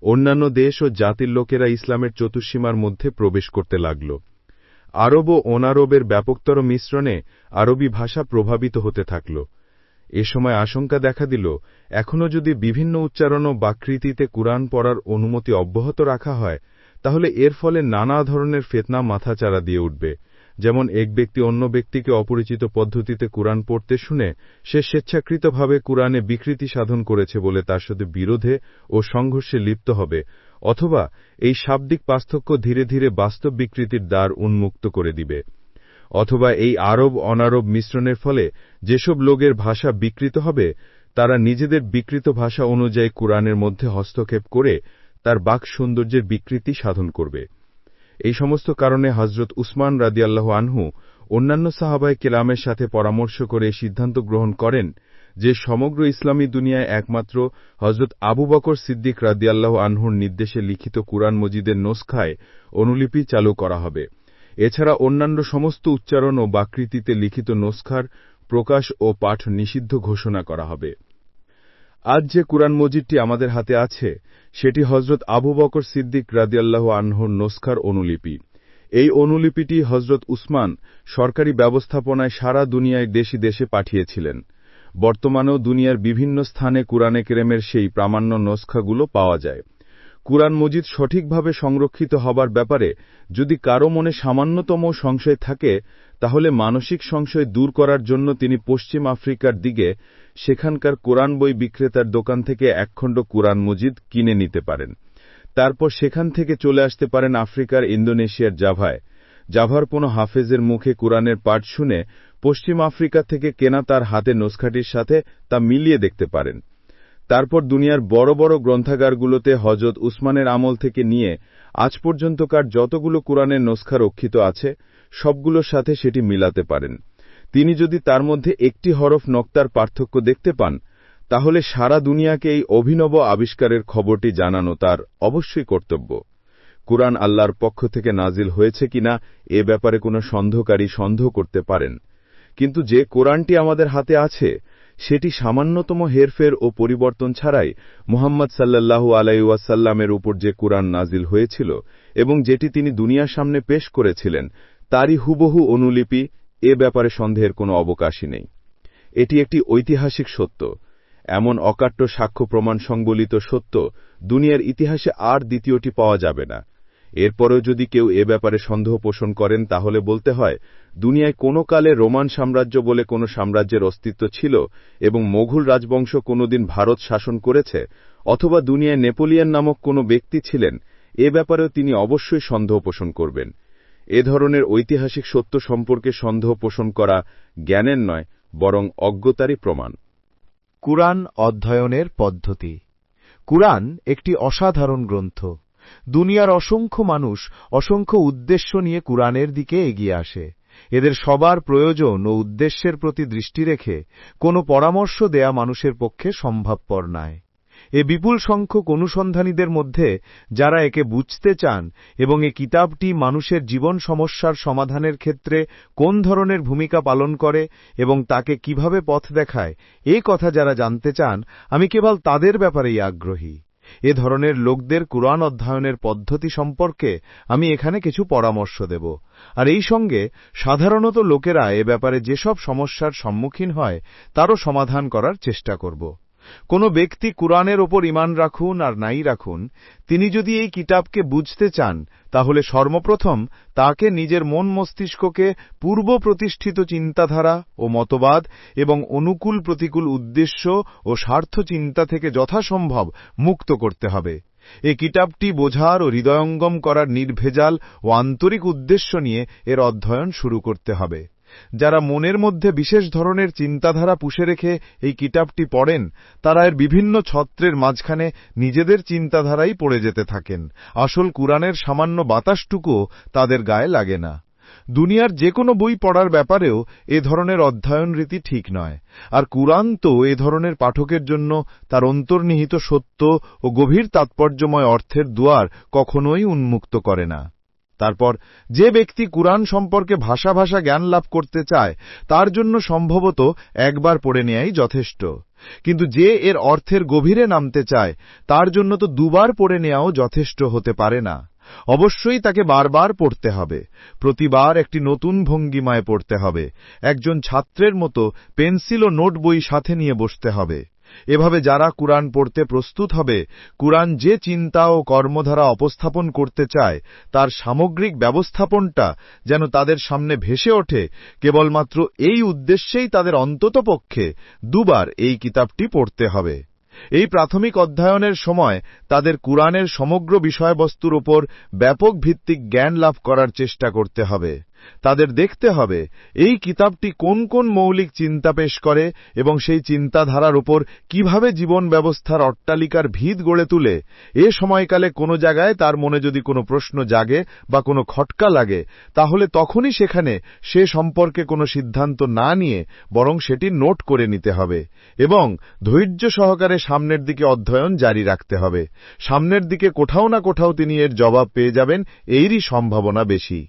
অন্যান্য দেশ ও জাতির লোকেরা ইসলামের চতুষ্সীমার মধ্যে প্রবেশ করতে লাগল। আরব ও অনারবের ব্যাপকতর মিশ্রণে আরবি ভাষা প্রভাবিত হতে থাকল। এ সময় আশঙ্কা দেখা দিল, এখনও যদি বিভিন্ন উচ্চারণ ও বাকৃতিতে কুরআন পড়ার অনুমতি অব্যাহত রাখা হয়, তাহলে এর ফলে নানা ধরনের ফিতনা মাথাচাড়া দিয়ে উঠবে। যেমন এক ব্যক্তি অন্য ব্যক্তিকে অপরিচিত পদ্ধতিতে কুরআন পড়তে শুনে সে স্বেচ্ছাকৃতভাবে কুরআনে বিকৃতি সাধন করেছে বলে তার সাথে বিরোধে ও সংঘর্ষে লিপ্ত হবে, অথবা এই শাব্দিক পার্থক্য ধীরে ধীরে বাস্তব বিকৃতির দ্বার উন্মুক্ত করে দিবে, অথবা এই আরব অনারব মিশ্রণের ফলে যেসব লোকের ভাষা বিকৃত হবে তারা নিজেদের বিকৃত ভাষা অনুযায়ী কুরআনের মধ্যে হস্তক্ষেপ করে তার বাক সৌন্দর্যের বিকৃতি সাধন করবে। এই সমস্ত কারণে হযরত উসমান রাদিয়াল্লাহু আনহু অন্যান্য সাহাবায়ে কেরামের সাথে পরামর্শ করে সিদ্ধান্ত গ্রহণ করেন যে সমগ্র ইসলামী দুনিয়ায় একমাত্র হযরত আবু বকর সিদ্দিক রাদিয়াল্লাহু আনহুর নির্দেশে লিখিত কুরআন মজিদের নুসখায় অনুলিপি চালু করা হবে। এছাড়া অন্যান্য সমস্ত উচ্চারণ ও বাকৃতিতে লিখিত নুসখার প্রকাশ ও পাঠ নিষিদ্ধ ঘোষণা করা হবে। আজ যে কুরআন মজিদটি আমাদের হাতে আছে সেটি হযরত আবু বকর সিদ্দিক রাদিয়াল্লাহু আনহুর নুসখার অনুলিপি। এই অনুলিপিটি হযরত উসমান সরকারি ব্যবস্থাপনায় সারা দুনিয়ায় দেশে দেশে পাঠিয়েছিলেন। বর্তমানেও দুনিয়ার বিভিন্ন স্থানে কুরআনে কেরিমের সেই প্রামাণ্য নুসখাগুলো পাওয়া যায়। কুরআন মজিদ সঠিকভাবে সংরক্ষিত হবার ব্যাপারে যদি কারো মনে সামান্যতম সংশয় থাকে, তাহলে মানসিক সংশয় দূর করার জন্য তিনি পশ্চিম আফ্রিকার দিকে সেখানকার কোরআন বই বিক্রেতার দোকান থেকে একখণ্ড কুরআন মজিদ কিনে নিতে পারেন। তারপর সেখান থেকে চলে আসতে পারেন আফ্রিকার ইন্দোনেশিয়ার জাভায়। জাভার কোনো হাফেজের মুখে কুরআনের পাঠ শুনে পশ্চিম আফ্রিকা থেকে কেনা তার হাতে নুসখাটির সাথে তা মিলিয়ে দেখতে পারেন। তারপর দুনিয়ার বড় বড় গ্রন্থাগারগুলোতে হযরত উসমানের আমল থেকে নিয়ে আজ পর্যন্তকার যতগুলো কুরআনের নুসখা রক্ষিত আছে সবগুলোর সাথে সেটি মিলাতে পারেন। তিনি যদি তার মধ্যে একটি হরফ নক্তার পার্থক্য দেখতে পান, তাহলে সারা দুনিয়াকে এই অভিনব আবিষ্কারের খবরটি জানানো তার অবশ্যই কর্তব্য। কুরআন আল্লাহর পক্ষ থেকে নাজিল হয়েছে কিনা এ ব্যাপারে কোনো সন্দেহকারী সন্দেহ করতে পারেন, কিন্তু যে কোরআনটি আমাদের হাতে আছে সেটি সামান্যতম হেরফের ও পরিবর্তন ছাড়াই মুহাম্মদ সাল্লাল্লাহু আলাইহি ওয়াসাল্লামের উপর যে কুরআন নাজিল হয়েছিল এবং যেটি তিনি দুনিয়ার সামনে পেশ করেছিলেন তারই হুবহু অনুলিপি, এ ব্যাপারে সন্দেহের কোনো অবকাশই নেই। এটি একটি ঐতিহাসিক সত্য। এমন অকাট্য সাক্ষ্য প্রমাণ সংবলিত সত্য দুনিয়ার ইতিহাসে আর দ্বিতীয়টি পাওয়া যাবে না। এরপরেও যদি কেউ এ ব্যাপারে সন্দেহ পোষণ করেন তাহলে বলতে হয়, দুনিয়ায় কোনো কালে রোমান সাম্রাজ্য বলে কোনো সাম্রাজ্যের অস্তিত্ব ছিল এবং মোঘল রাজবংশ কোনোদিন ভারত শাসন করেছে, অথবা দুনিয়ায় নেপোলিয়ন নামক কোনো ব্যক্তি ছিলেন, এ ব্যাপারেও তিনি অবশ্যই সন্দেহ পোষণ করবেন। এ ধরনের ঐতিহাসিক সত্য সম্পর্কে সন্দেহ পোষণ করা জ্ঞানের নয়, বরং অজ্ঞতারই প্রমাণ। কুরআন অধ্যয়নের পদ্ধতি। কুরআন একটি অসাধারণ গ্রন্থ। দুনিয়ার অসংখ্য মানুষ অসংখ্য উদ্দেশ্য নিয়ে কুরআনের দিকে এগিয়ে আসে। এদের সবার প্রয়োজন ও উদ্দেশ্যের প্রতি দৃষ্টি রেখে কোনো পরামর্শ দেয়া মানুষের পক্ষে সম্ভবপর নয়। এ বিপুল সংখ্যক অনুসন্ধানীদের মধ্যে যারা একে বুঝতে চান এবং এই কিতাবটি মানুষের জীবন সমস্যার সমাধানের ক্ষেত্রে কোন ধরনের ভূমিকা পালন করে এবং তাকে কিভাবে পথ দেখায়, এ কথা যারা জানতে চান, আমি কেবল তাদের ব্যাপারেই আগ্রহী। এ ধরনের লোকদের কুরআন অধ্যয়নের পদ্ধতি সম্পর্কে আমি এখানে কিছু পরামর্শ দেব, আর এই সঙ্গে সাধারণত লোকেরা এ ব্যাপারে যেসব সমস্যার সম্মুখীন হয় তারও সমাধান করার চেষ্টা করব। কোনো ব্যক্তি কুরআনের ওপর ঈমান রাখুন আর নাই রাখুন, তিনি যদি এই কিতাবকে বুঝতে চান তাহলে সর্বপ্রথম তাকে নিজের মন মস্তিষ্ককে পূর্ব প্রতিষ্ঠিত চিন্তাধারা ও মতবাদ এবং অনুকূল প্রতিকূল উদ্দেশ্য ও স্বার্থ চিন্তা থেকে যথাসম্ভব মুক্ত করতে হবে। এই কিতাবটি বোঝার ও হৃদয়ঙ্গম করার নির্ভেজাল ও আন্তরিক উদ্দেশ্য নিয়ে এর অধ্যয়ন শুরু করতে হবে। যারা মনের মধ্যে বিশেষ ধরনের চিন্তাধারা পুষে রেখে এই কিতাবটি পড়েন, তারা এর বিভিন্ন ছত্রের মাঝখানে নিজেদের চিন্তাধারাই পড়ে যেতে থাকেন। আসল কুরআনের সামান্য বাতাসটুকুও তাদের গায়ে লাগে না। দুনিয়ার যে কোনো বই পড়ার ব্যাপারেও এ ধরনের অধ্যয়ন রীতি ঠিক নয়, আর কুরআন তো এ ধরনের পাঠকের জন্য তার অন্তর্নিহিত সত্য ও গভীর তাৎপর্যময় অর্থের দুয়ার কখনোই উন্মুক্ত করে না। তারপর যে ব্যক্তি কুরআন সম্পর্কে ভাষা জ্ঞান লাভ করতে চায় তার জন্য সম্ভবত একবার পড়ে নেয়াই যথেষ্ট, কিন্তু যে এর অর্থের গভীরে নামতে চায় তার জন্য তো দুবার পড়ে নেওয়াও যথেষ্ট হতে পারে না। অবশ্যই তাকে বারবার পড়তে হবে, প্রতিবার একটি নতুন ভঙ্গিমায় পড়তে হবে, একজন ছাত্রের মতো পেন্সিল ও নোট বই সাথে নিয়ে বসতে হবে। এভাবে যারা কুরআন পড়তে প্রস্তুত হবে, কুরআন যে চিন্তা ও কর্মধারা উপস্থাপন করতে চায় তার সামগ্রিক ব্যবস্থাপনটা যেন তাদের সামনে ভেসে ওঠে, কেবলমাত্র এই উদ্দেশ্যেই তাদের অন্ততপক্ষে দুবার এই কিতাবটি পড়তে হবে। এই প্রাথমিক অধ্যয়নের সময় তাদের কুরআনের সমগ্র বিষয়বস্তুর উপর ব্যাপক ভিত্তিক জ্ঞান লাভ করার চেষ্টা করতে হবে। তাদের দেখতে হবে এই কিতাবটি কোন কোন মৌলিক চিন্তা পেশ করে এবং সেই চিন্তাধারার উপর কিভাবে জীবন ব্যবস্থার অট্টালিকার ভিত গড়ে তুলে। এ সময়কালে কোনো জায়গায় তার মনে যদি কোনো প্রশ্ন জাগে বা কোনো খটকা লাগে, তাহলে তখনই সেখানে সে সম্পর্কে কোনো সিদ্ধান্ত না নিয়ে বরং সেটি নোট করে নিতে হবে এবং ধৈর্য সহকারে সামনের দিকে অধ্যয়ন জারি রাখতে হবে। সামনের দিকে কোথাও না কোথাও তিনি এর জবাব পেয়ে যাবেন, এরই সম্ভাবনা বেশি।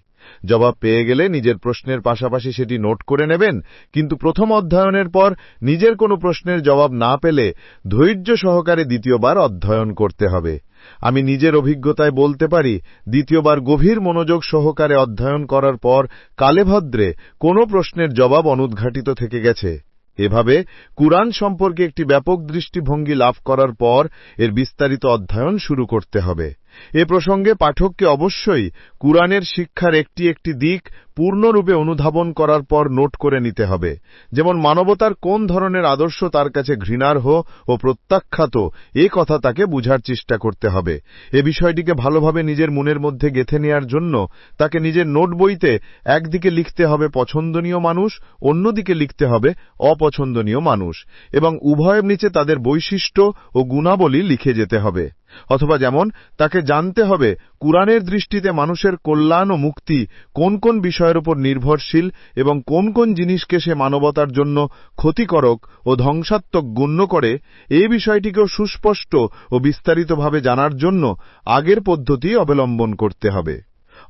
জবাব পেয়ে গেলে নিজের প্রশ্নের পাশাপাশি সেটি নোট করে নেবেন, কিন্তু প্রথম অধ্যয়নের পর নিজের কোনো প্রশ্নের জবাব না পেলে ধৈর্য সহকারে দ্বিতীয়বার অধ্যয়ন করতে হবে। আমি নিজের অভিজ্ঞতায় বলতে পারি, দ্বিতীয়বার গভীর মনোযোগ সহকারে অধ্যয়ন করার পর কালেভদ্রে কোনো প্রশ্নের জবাব অনুদ্ঘাটিত থেকে গেছে। এভাবে কুরআন সম্পর্কে একটি ব্যাপক দৃষ্টিভঙ্গি লাভ করার পর এর বিস্তারিত অধ্যয়ন শুরু করতে হবে। এ প্রসঙ্গে পাঠককে অবশ্যই কুরআনের শিক্ষার একটি একটি দিক পূর্ণরূপে অনুধাবন করার পর নোট করে নিতে হবে। যেমন মানবতার কোন ধরনের আদর্শ তার কাছে ঘৃণার্হ ও প্রত্যাখ্যাত এ কথা তাকে বুঝার চেষ্টা করতে হবে। এ বিষয়টিকে ভালোভাবে নিজের মনের মধ্যে গেঁথে নেওয়ার জন্য তাকে নিজের নোট বইতে একদিকে লিখতে হবে পছন্দনীয় মানুষ, অন্যদিকে লিখতে হবে অপছন্দনীয় মানুষ, এবং উভয়ের নিচে তাদের বৈশিষ্ট্য ও গুণাবলী লিখে যেতে হবে। অথবা যেমন তাকে জানতে হবে কুরআনের দৃষ্টিতে মানুষের কল্যাণ ও মুক্তি কোন কোন বিষয়ের উপর নির্ভরশীল এবং কোন কোন জিনিসকে সে মানবতার জন্য ক্ষতিকারক ও ধ্বংসাত্মক গণ্য করে, এই বিষয়টিকেও সুস্পষ্ট ও বিস্তারিতভাবে জানার জন্য আগের পদ্ধতি অবলম্বন করতে হবে।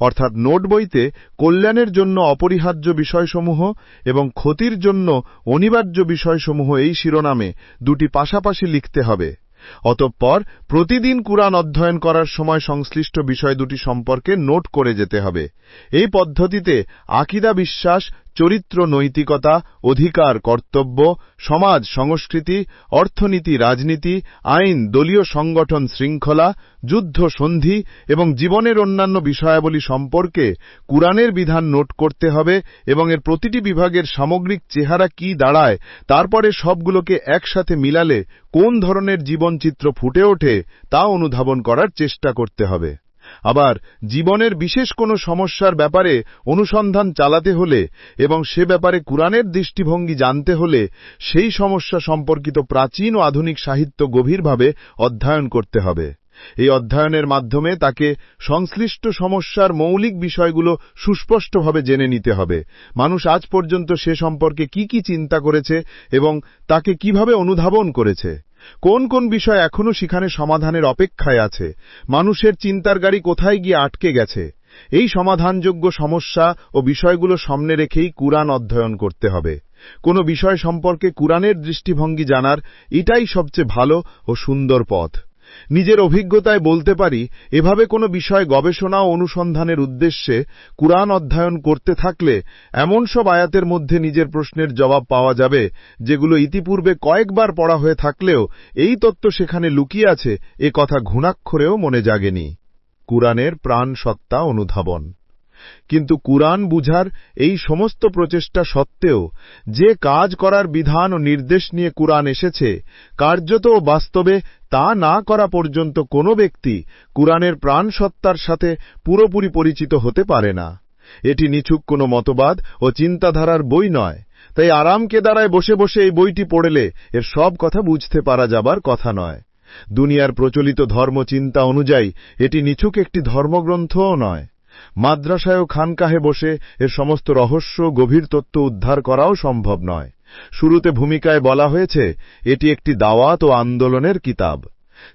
অর্থাৎ নোট বইতে কল্যাণের জন্য অপরিহার্য বিষয়সমূহ এবং ক্ষতির জন্য অনিবার্য বিষয়সমূহ এই শিরোনামে দুটি পাশাপাশি লিখতে হবে। অতঃপর প্রতিদিন কুরআন অধ্যয়ন করার সময় সংশ্লিষ্ট বিষয় দুটি সম্পর্কে নোট করে যেতে হবে। এই পদ্ধতিতে আকীদা বিশ্বাস, চরিত্র নৈতিকতা, অধিকার কর্তব্য, সমাজ সংস্কৃতি, অর্থনীতি রাজনীতি, আইন দলীয় সংগঠন শৃঙ্খলা, যুদ্ধ সন্ধি এবং জীবনের অন্যান্য বিষয়াবলী সম্পর্কে কুরআনের বিধান নোট করতে হবে এবং এর প্রতিটি বিভাগের সামগ্রিক চেহারা কি দাঁড়ায়, তারপরে সবগুলোকে একসাথে মিলালে কোন ধরনের জীবনচিত্র ফুটে ওঠে তা অনুধাবন করার চেষ্টা করতে হবে। আবার জীবনের বিশেষ কোনো সমস্যার ব্যাপারে অনুসন্ধান চালাতে হলে এবং সে ব্যাপারে কুরআনের দৃষ্টিভঙ্গি জানতে হলে সেই সমস্যা সম্পর্কিত প্রাচীন ও আধুনিক সাহিত্য গভীরভাবে অধ্যয়ন করতে হবে। এই অধ্যয়নের মাধ্যমে তাকে সংশ্লিষ্ট সমস্যার মৌলিক বিষয়গুলো সুস্পষ্টভাবে জেনে নিতে হবে। মানুষ আজ পর্যন্ত সে সম্পর্কে কি কি চিন্তা করেছে এবং তাকে কিভাবে অনুধাবন করেছে, কোন কোন বিষয় এখনো সেখানে সমাধানের অপেক্ষায় আছে, মানুষের চিন্তার গাড়ি কোথায় গিয়ে আটকে গেছে, এই সমাধানযোগ্য সমস্যা ও বিষয়গুলো সামনে রেখেই কুরআন অধ্যয়ন করতে হবে। কোনো বিষয় সম্পর্কে কুরআনের দৃষ্টিভঙ্গি জানার এটাই সবচেয়ে ভালো ও সুন্দর পথ। নিজের অভিজ্ঞতায় বলতে পারি, এভাবে কোনো বিষয় গবেষণা ও অনুসন্ধানের উদ্দেশ্যে কুরআন অধ্যয়ন করতে থাকলে এমন সব আয়াতের মধ্যে নিজের প্রশ্নের জবাব পাওয়া যাবে যেগুলো ইতিপূর্বে কয়েকবার পড়া হয়ে থাকলেও এই তত্ত্ব সেখানে লুকিয়ে আছে এ কথা ঘুণাক্ষরেও মনে জাগেনি। কুরআনের প্রাণসত্তা অনুধাবন। কিন্তু কুরআন বুঝার এই সমস্ত প্রচেষ্টা সত্ত্বেও যে কাজ করার বিধান ও নির্দেশ নিয়ে কুরআন এসেছে, কার্যত ও বাস্তবে তা না করা পর্যন্ত কোনো ব্যক্তি কুরআনের প্রাণসত্তার সাথে পুরোপুরি পরিচিত হতে পারে না। এটি নিছক কোনো মতবাদ ও চিন্তাধারার বই নয়, তাই আরাম কেদারায় বসে বসে এই বইটি পড়লে এর সব কথা বুঝতে পারা যাবার কথা নয়। দুনিয়ার প্রচলিত ধর্মচিন্তা অনুযায়ী এটি নিছক একটি ধর্মগ্রন্থও নয়। মাদ্রাসায় ও খানকাহে বসে এর সমস্ত রহস্য গভীর তত্ত্ব উদ্ধার করাও সম্ভব নয়। শুরুতে ভূমিকায় বলা হয়েছে এটি একটি দাওয়াত ও আন্দোলনের কিতাব।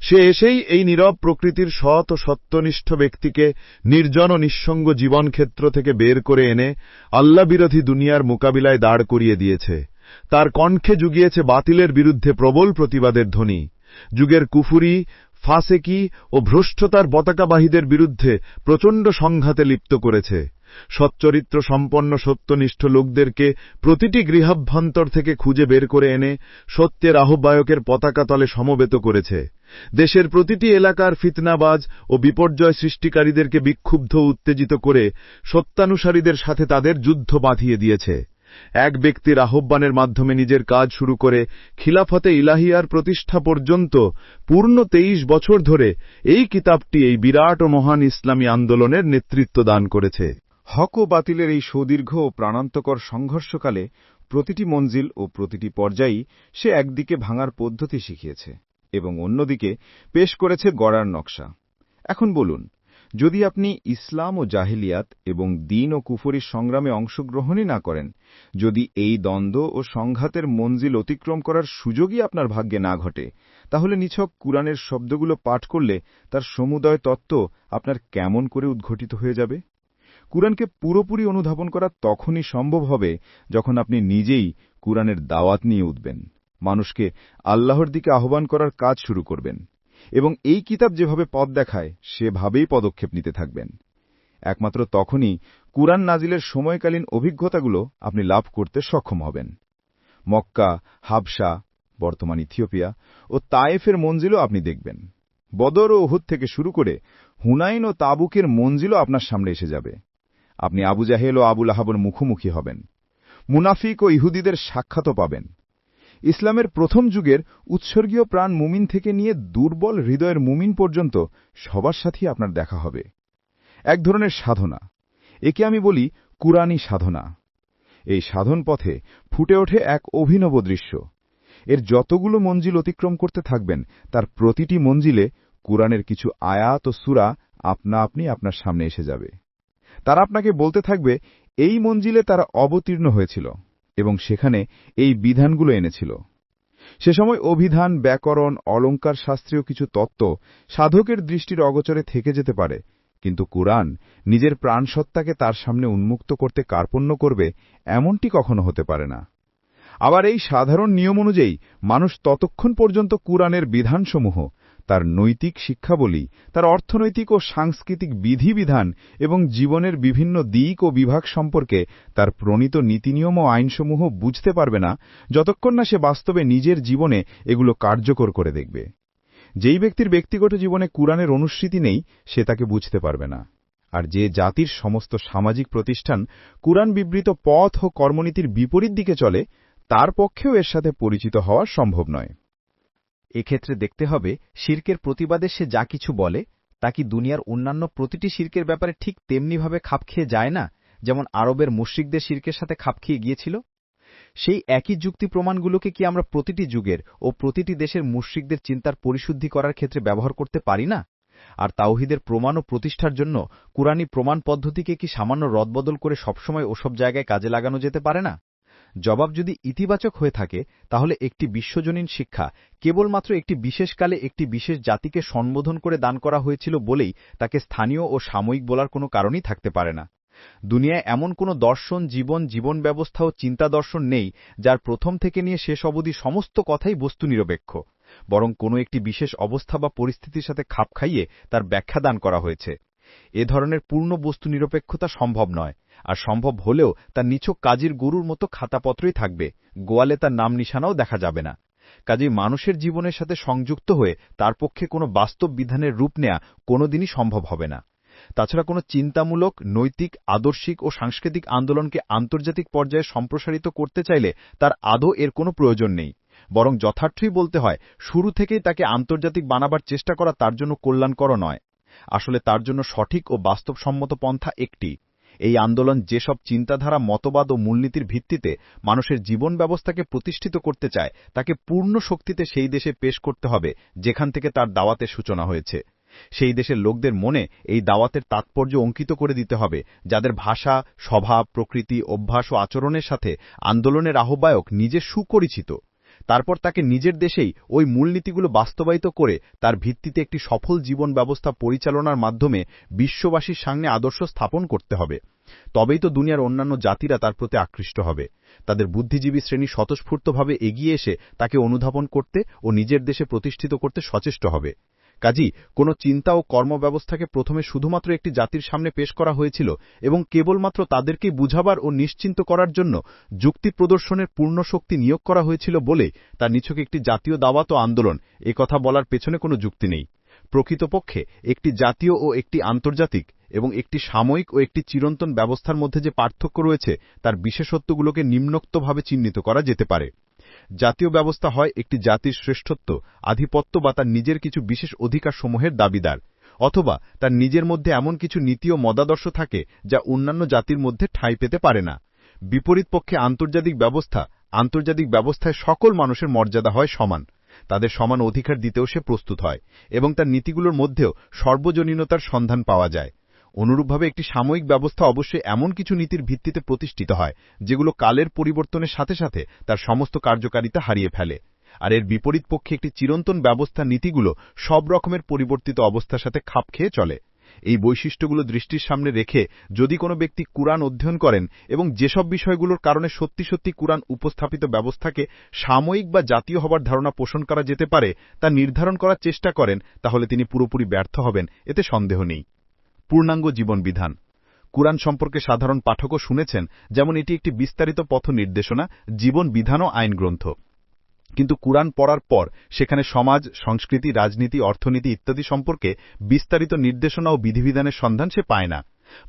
সে এসেই এই নীরব প্রকৃতির সৎ ও সত্যনিষ্ঠ ব্যক্তিকে নির্জন ও নিঃসঙ্গ জীবনক্ষেত্র থেকে বের করে এনে আল্লাহ বিরোধী দুনিয়ার মোকাবিলায় দাঁড় করিয়ে দিয়েছে। তার কণ্ঠে জুগিয়েছে বাতিলের বিরুদ্ধে প্রবল প্রতিবাদের ধ্বনি। যুগের কুফুরি, ফাসেকি ও ভ্রষ্টতার পতাকাবাহীদের বিরুদ্ধে প্রচণ্ড সংঘাতে লিপ্ত করেছে। সচ্চরিত্র সম্পন্ন সত্যনিষ্ঠ লোকদেরকে প্রতিটি গৃহাভ্যন্তর থেকে খুঁজে বের করে এনে সত্যের আহ্বায়কের পতাকা তলে সমবেত করেছে। দেশের প্রতিটি এলাকার ফিতনাবাজ ও বিপর্যয় সৃষ্টিকারীদেরকে বিক্ষুব্ধ উত্তেজিত করে সত্যানুসারীদের সাথে তাদের যুদ্ধ বাঁধিয়ে দিয়েছে। এক ব্যক্তির আহ্বানের মাধ্যমে নিজের কাজ শুরু করে খিলাফতে ইলাহিয়ার প্রতিষ্ঠা পর্যন্ত পূর্ণ 23 বছর ধরে এই কিতাবটি এই বিরাট ও মহান ইসলামী আন্দোলনের নেতৃত্ব দান করেছে। হক ও বাতিলের এই সুদীর্ঘ ও প্রাণান্তকর সংঘর্ষকালে প্রতিটি মঞ্জিল ও প্রতিটি পর্যায়েই সে একদিকে ভাঙার পদ্ধতি শিখিয়েছে এবং অন্যদিকে পেশ করেছে গড়ার নকশা। এখন বলুন, যদি আপনি ইসলাম ও জাহিলিয়াত এবং দ্বীন ও কুফরির সংগ্রামে অংশগ্রহণই না করেন, যদি এই দ্বন্দ্ব ও সংঘাতের মঞ্জিল অতিক্রম করার সুযোগই আপনার ভাগ্যে না ঘটে, তাহলে নিছক কুরআনের শব্দগুলো পাঠ করলে তার সমুদয় তত্ত্ব আপনার কেমন করে উদ্ঘটিত হয়ে যাবে? কুরআনকে পুরোপুরি অনুধাবন করা তখনই সম্ভব হবে যখন আপনি নিজেই কুরআনের দাওয়াত নিয়ে উঠবেন, মানুষকে আল্লাহর দিকে আহ্বান করার কাজ শুরু করবেন এবং এই কিতাব যেভাবে পথ দেখায় সেভাবেই পদক্ষেপ নিতে থাকবেন। একমাত্র তখনই কুরআন নাজিলের সময়কালীন অভিজ্ঞতাগুলো আপনি লাভ করতে সক্ষম হবেন। মক্কা, হাবশা, বর্তমান ইথিওপিয়া ও তায়েফের মঞ্জিলও আপনি দেখবেন। বদর ও উহুদ থেকে শুরু করে হুনাইন ও তাবুকের মঞ্জিলও আপনার সামনে এসে যাবে। আপনি আবু জাহেল ও আবুল আহাবের মুখোমুখি হবেন। মুনাফিক ও ইহুদিদের সাক্ষাৎও পাবেন। ইসলামের প্রথম যুগের উৎসর্গীয় প্রাণ মুমিন থেকে নিয়ে দুর্বল হৃদয়ের মুমিন পর্যন্ত সবার সাথেই আপনার দেখা হবে। এক ধরনের সাধনা, একে আমি বলি কুরআনী সাধনা। এই সাধন পথে ফুটে ওঠে এক অভিনব দৃশ্য। এর যতগুলো মঞ্জিল অতিক্রম করতে থাকবেন তার প্রতিটি মঞ্জিলে কুরআনের কিছু আয়াত ও সূরা আপনা আপনি আপনার সামনে এসে যাবে। তারা আপনাকে বলতে থাকবে এই মঞ্জিলে তারা অবতীর্ণ হয়েছিল এবং সেখানে এই বিধানগুলো এনেছিল। সে সময় অভিধান, ব্যাকরণ, অলঙ্কার শাস্ত্রীয় কিছু তত্ত্ব সাধকের দৃষ্টির অগোচরে থেকে যেতে পারে, কিন্তু কুরআন নিজের প্রাণসত্তাকে তার সামনে উন্মুক্ত করতে কার্পণ্য করবে এমনটি কখনো হতে পারে না। আবার এই সাধারণ নিয়ম অনুযায়ী মানুষ ততক্ষণ পর্যন্ত কুরআনের বিধানসমূহ, তার নৈতিক শিক্ষাবলী, তার অর্থনৈতিক ও সাংস্কৃতিক বিধিবিধান এবং জীবনের বিভিন্ন দিক ও বিভাগ সম্পর্কে তার প্রণীত নীতিনিয়ম ও আইনসমূহ বুঝতে পারবে না, যতক্ষণ না সে বাস্তবে নিজের জীবনে এগুলো কার্যকর করে দেখবে। যেই ব্যক্তির ব্যক্তিগত জীবনে কুরআনের অনুস্মৃতি নেই, সে তাকে বুঝতে পারবে না। আর যে জাতির সমস্ত সামাজিক প্রতিষ্ঠান কুরআন বিবৃত পথ ও কর্মনীতির বিপরীত দিকে চলে, তার পক্ষেও এর সাথে পরিচিত হওয়া সম্ভব নয়। এক্ষেত্রে দেখতে হবে শিরকের প্রতিবাদে সে যা কিছু বলে তা কি দুনিয়ার অন্যান্য প্রতিটি শিরকের ব্যাপারে ঠিক তেমনিভাবে খাপ খেয়ে যায় না, যেমন আরবের মুশরিকদের শিরকের সাথে খাপ খেয়ে গিয়েছিল। সেই একই যুক্তি প্রমাণগুলোকে কি আমরা প্রতিটি যুগের ও প্রতিটি দেশের মুশরিকদের চিন্তার পরিশুদ্ধি করার ক্ষেত্রে ব্যবহার করতে পারি না? আর তাওহীদের প্রমাণ ও প্রতিষ্ঠার জন্য কুরআনী প্রমাণ পদ্ধতিকে কি সামান্য রদবদল করে সবসময় ওসব জায়গায় কাজে লাগানো যেতে পারে না? জবাব যদি ইতিবাচক হয়ে থাকে, তাহলে একটি বিশ্বজনীন শিক্ষা কেবলমাত্র একটি বিশেষ কালে একটি বিশেষ জাতিকে সম্বোধন করে দান করা হয়েছিল বলেই তাকে স্থানীয় ও সাময়িক বলার কোনো কারণই থাকতে পারে না। দুনিয়ায় এমন কোনো দর্শন, জীবন ব্যবস্থা ও চিন্তা দর্শন নেই যার প্রথম থেকে নিয়ে শেষ অবধি সমস্ত কথাই বস্তু নিরপেক্ষ, বরং কোনো একটি বিশেষ অবস্থা বা পরিস্থিতির সাথে খাপ খাইয়ে তার ব্যাখ্যা দান করা হয়েছে। এ ধরনের পূর্ণ বস্তু নিরপেক্ষতা সম্ভব নয়, আর সম্ভব হলেও তার নিছক কাজীর গরুর মতো খাতাপত্রই থাকবে, গোয়ালে তার নাম নিশানাও দেখা যাবে না। কাজেই মানুষের জীবনের সাথে সংযুক্ত হয়ে তার পক্ষে কোনো বাস্তব বিধানের রূপ নেয়া কোনোদিনই সম্ভব হবে না। তাছাড়া কোনো চিন্তামূলক, নৈতিক, আদর্শিক ও সাংস্কৃতিক আন্দোলনকে আন্তর্জাতিক পর্যায়ে সম্প্রসারিত করতে চাইলে তার আদৌ এর কোনো প্রয়োজন নেই, বরং যথার্থই বলতে হয় শুরু থেকেই তাকে আন্তর্জাতিক বানাবার চেষ্টা করা তার জন্য কল্যাণকর নয়। আসলে তার জন্য সঠিক ও বাস্তবসম্মত পন্থা একটি। এই আন্দোলন যেসব চিন্তাধারা, মতবাদ ও মূলনীতির ভিত্তিতে মানুষের জীবন ব্যবস্থাকে প্রতিষ্ঠিত করতে চায়, তাকে পূর্ণ শক্তিতে সেই দেশে পেশ করতে হবে যেখান থেকে তার দাওয়াতের সূচনা হয়েছে। সেই দেশের লোকদের মনে এই দাওয়াতের তাৎপর্য অঙ্কিত করে দিতে হবে, যাদের ভাষা, স্বভাব, প্রকৃতি, অভ্যাস ও আচরণের সাথে আন্দোলনের আহ্বায়ক নিজে সুপরিচিত। তারপর তাকে নিজের দেশেই ওই মূলনীতিগুলো বাস্তবায়িত করে তার ভিত্তিতে একটি সফল জীবন ব্যবস্থা পরিচালনার মাধ্যমে বিশ্ববাসীর সামনে আদর্শ স্থাপন করতে হবে। তবেই তো দুনিয়ার অন্যান্য জাতিরা তার প্রতি আকৃষ্ট হবে। তাদের বুদ্ধিজীবী শ্রেণী স্বতঃস্ফূর্তভাবে এগিয়ে এসে তাকে অনুধাবন করতে ও নিজের দেশে প্রতিষ্ঠিত করতে সচেষ্ট হবে। কাজেই কোনো চিন্তা ও কর্মব্যবস্থাকে প্রথমে শুধুমাত্র একটি জাতির সামনে পেশ করা হয়েছিল এবং কেবলমাত্র তাদেরকেই বুঝাবার ও নিশ্চিন্ত করার জন্য যুক্তি প্রদর্শনের পূর্ণ শক্তি নিয়োগ করা হয়েছিল বলে তার নিছক একটি জাতীয় দাওয়াত ও আন্দোলন, একথা বলার পেছনে কোনো যুক্তি নেই। প্রকৃতপক্ষে একটি জাতীয় ও একটি আন্তর্জাতিক এবং একটি সাময়িক ও একটি চিরন্তন ব্যবস্থার মধ্যে যে পার্থক্য রয়েছে তার বিশেষত্বগুলোকে নিম্নোক্তভাবে চিহ্নিত করা যেতে পারে। জাতীয় ব্যবস্থা হয় একটি জাতির শ্রেষ্ঠত্ব, আধিপত্য বা তার নিজের কিছু বিশেষ অধিকারসমূহের দাবিদার, অথবা তার নিজের মধ্যে এমন কিছু নীতি ও মতাদর্শ থাকে যা অন্যান্য জাতির মধ্যে ঠাঁই পেতে পারে না। বিপরীত পক্ষে আন্তর্জাতিক ব্যবস্থায় সকল মানুষের মর্যাদা হয় সমান, তাদের সমান অধিকার দিতেও সে প্রস্তুত হয় এবং তার নীতিগুলোর মধ্যেও সর্বজনীনতার সন্ধান পাওয়া যায়। অনুরূপভাবে একটি সাময়িক ব্যবস্থা অবশ্যই এমন কিছু নীতির ভিত্তিতে প্রতিষ্ঠিত হয় যেগুলো কালের পরিবর্তনের সাথে সাথে তার সমস্ত কার্যকারিতা হারিয়ে ফেলে। আর এর বিপরীত পক্ষে একটি চিরন্তন ব্যবস্থার নীতিগুলো সব রকমের পরিবর্তিত অবস্থার সাথে খাপ খেয়ে চলে। এই বৈশিষ্ট্যগুলো দৃষ্টির সামনে রেখে যদি কোনো ব্যক্তি কুরআন অধ্যয়ন করেন এবং যেসব বিষয়গুলোর কারণে সত্যি সত্যি কুরআন উপস্থাপিত ব্যবস্থাকে সাময়িক বা জাতীয় হবার ধারণা পোষণ করা যেতে পারে তা নির্ধারণ করার চেষ্টা করেন, তাহলে তিনি পুরোপুরি ব্যর্থ হবেন, এতে সন্দেহ নেই। পূর্ণাঙ্গ জীবন বিধান। কুরআন সম্পর্কে সাধারণ পাঠকও শুনেছেন যেমন এটি একটি বিস্তারিত পথ নির্দেশনা, জীবন বিধান ও আইন গ্রন্থ। কিন্তু কুরআন পড়ার পর সেখানে সমাজ, সংস্কৃতি, রাজনীতি, অর্থনীতি ইত্যাদি সম্পর্কে বিস্তারিত নির্দেশনা ও বিধিবিধানের সন্ধান সে পায় না।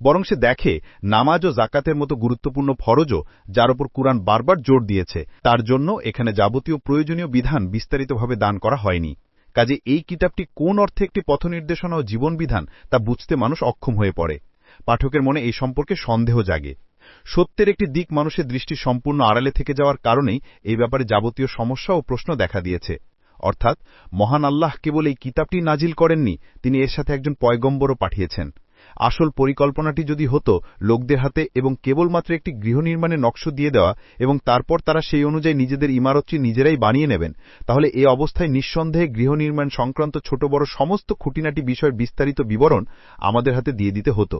বরং সে দেখে নামাজ ও জাকাতের মতো গুরুত্বপূর্ণ ফরজও, যার উপর কুরআন বারবার জোর দিয়েছে, তার জন্য এখানে যাবতীয় প্রয়োজনীয় বিধান বিস্তারিতভাবে দান করা হয়নি। কাজে এই কিতাবটি কোন অর্থে একটি পথনির্দেশনা ও জীবনবিধান তা বুঝতে মানুষ অক্ষম হয়ে পড়ে। পাঠকের মনে এই সম্পর্কে সন্দেহ জাগে। সত্যের একটি দিক মানুষের দৃষ্টি সম্পূর্ণ আড়ালে থেকে যাওয়ার কারণেই এই ব্যাপারে যাবতীয় সমস্যা ও প্রশ্ন দেখা দিয়েছে। অর্থাৎ মহান আল্লাহ কেবল এই কিতাবটি নাজিল করেননি, তিনি এর সাথে একজন পয়গম্বরও পাঠিয়েছেন। আসল পরিকল্পনাটি যদি হতো লোকদের হাতে এবং কেবলমাত্র একটি গৃহ নির্মাণের নকশা দিয়ে দেওয়া এবং তারপর তারা সেই অনুযায়ী নিজেদের ইমারতটি নিজেরাই বানিয়ে নেবেন, তাহলে এই অবস্থায় নিঃসন্দেহে গৃহ নির্মাণ সংক্রান্ত ছোট বড় সমস্ত খুঁটিনাটি বিষয়ের বিস্তারিত বিবরণ আমাদের হাতে দিয়ে দিতে হতো।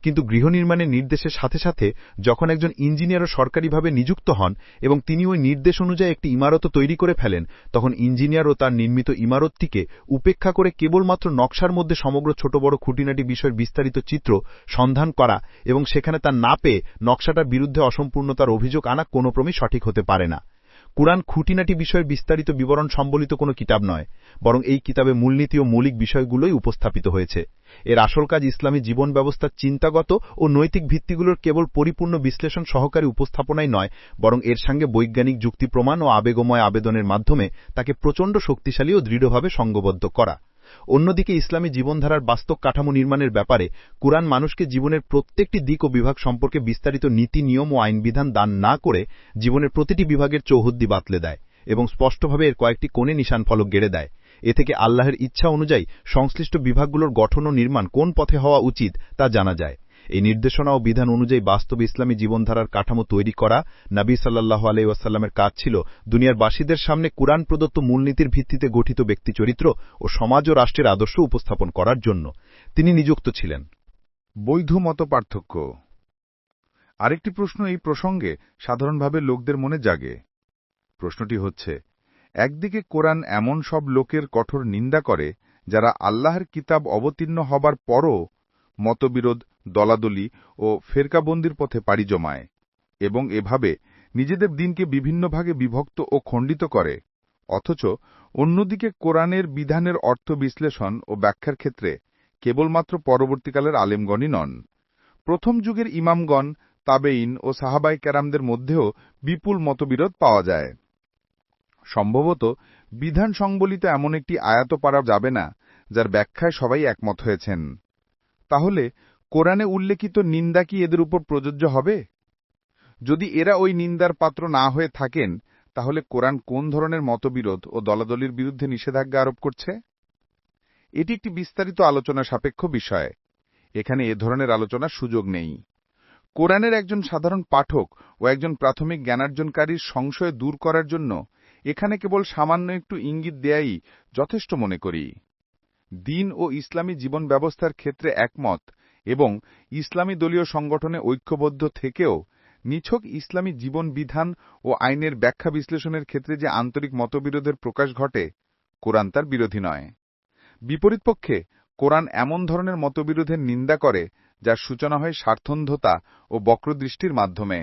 কিন্তু গৃহ নির্মাণের নির্দেশের সাথে সাথে যখন একজন ইঞ্জিনিয়ারও সরকারিভাবে নিযুক্ত হন এবং তিনি ওই নির্দেশ অনুযায়ী একটি ইমারতও তৈরি করে ফেলেন, তখন ইঞ্জিনিয়ার ও তার নির্মিত ইমারতটিকে উপেক্ষা করে কেবলমাত্র নকশার মধ্যে সমগ্র ছোট বড় খুঁটিনাটি বিষয়ের বিস্তারিত চিত্র সন্ধান করা এবং সেখানে তা না পেয়ে নকশাটার বিরুদ্ধে অসম্পূর্ণতার অভিযোগ আনা কোনোক্রমেই সঠিক হতে পারে না। কুরআন খুঁটিনাটি বিষয়ের বিস্তারিত বিবরণ সম্বলিত কোনো কিতাব নয়, বরং এই কিতাবে মূলনীতি ও মৌলিক বিষয়গুলোই উপস্থাপিত হয়েছে। এর আসল কাজ ইসলামী জীবন ব্যবস্থার চিন্তাগত ও নৈতিক ভিত্তিগুলোর কেবল পরিপূর্ণ বিশ্লেষণ সহকারী উপস্থাপনাই নয়, বরং এর সঙ্গে বৈজ্ঞানিক যুক্তি প্রমাণ ও আবেগময় আবেদনের মাধ্যমে তাকে প্রচণ্ড শক্তিশালী ও দৃঢ়ভাবে সঙ্ঘবদ্ধ করা। অন্যদিকে ইসলামী জীবনধারার বাস্তব কাঠামো নির্মাণের ব্যাপারে কুরআন মানুষকে জীবনের প্রত্যেকটি দিক ও বিভাগ সম্পর্কে বিস্তারিত নীতি, নিয়ম ও আইনবিধান দান না করে জীবনের প্রতিটি বিভাগের চৌহদ্দি বাতলে দেয় এবং স্পষ্টভাবে এর কয়েকটি কোণে নিশান ফলক গেড়ে দেয়। এ থেকে আল্লাহের ইচ্ছা অনুযায়ী সংশ্লিষ্ট বিভাগগুলোর গঠন ও নির্মাণ কোন পথে হওয়া উচিত তা জানা যায়। এই নির্দেশনা ও বিধান অনুযায়ী বাস্তব ইসলামী জীবনধারার কাঠামো তৈরি করা নবী সাল্লাল্লাহু আলাইহি ওয়াসাল্লামের কাজ ছিল দুনিয়ার বাসীদের সামনে কুরআন প্রদত্ত মূলনীতির ভিত্তিতে গঠিত ব্যক্তিচরিত্র ও সমাজ ও রাষ্ট্রের আদর্শ উপস্থাপন করার জন্য তিনি নিযুক্ত ছিলেন। বৈধ মতপার্থক্য। আরেকটি প্রশ্ন এই প্রসঙ্গে সাধারণভাবে লোকদের মনে জাগে। প্রশ্নটি হচ্ছে, একদিকে কোরআন এমন সব লোকের কঠোর নিন্দা করে যারা আল্লাহর কিতাব অবতীর্ণ হবার পরও মতবিরোধ, দলাদলি ও ফেরকাবন্দির পথে পাড়ি জমায় এবং এভাবে নিজেদের দিনকে বিভিন্ন ভাগে বিভক্ত ও খণ্ডিত করে, অথচ অন্যদিকে কোরআনের বিধানের অর্থ বিশ্লেষণ ও ব্যাখ্যার ক্ষেত্রে কেবলমাত্র পরবর্তীকালের আলেমগণই নন, প্রথম যুগের ইমামগণ, তাবেঈন ও সাহাবায়ে কেরামদের মধ্যেও বিপুল মতবিরোধ পাওয়া যায়। সম্ভবত বিধান সংবলিত এমন একটি আয়াতও পারা যাবে না যার ব্যাখ্যায় সবাই একমত হয়েছেন। তাহলে কোরআনে উল্লেখিত নিন্দা কি এদের উপর প্রযোজ্য হবে? যদি এরা ওই নিন্দার পাত্র না হয়ে থাকেন, তাহলে কোরআন কোন ধরনের মতবিরোধ ও দলাদলির বিরুদ্ধে নিষেধাজ্ঞা আরোপ করছে? এটি একটি বিস্তারিত আলোচনা সাপেক্ষ বিষয়। এখানে এ ধরনের আলোচনার সুযোগ নেই। কোরআনের একজন সাধারণ পাঠক ও একজন প্রাথমিক জ্ঞানার্জনকারীর সংশয় দূর করার জন্য এখানে কেবল সামান্য একটু ইঙ্গিত দেয়াই যথেষ্ট মনে করি। দ্বীন ও ইসলামী জীবন ব্যবস্থার ক্ষেত্রে একমত এবং ইসলামী দলীয় সংগঠনে ঐক্যবদ্ধ থেকেও নিছক ইসলামী জীবন বিধান ও আইনের ব্যাখ্যা বিশ্লেষণের ক্ষেত্রে যে আন্তরিক মতবিরোধের প্রকাশ ঘটে, কোরআন তার বিরোধী নয়। বিপরীতপক্ষে কোরআন এমন ধরনের মতবিরোধের নিন্দা করে যার সূচনা হয় স্বার্থন্ধতা ও বক্রদৃষ্টির মাধ্যমে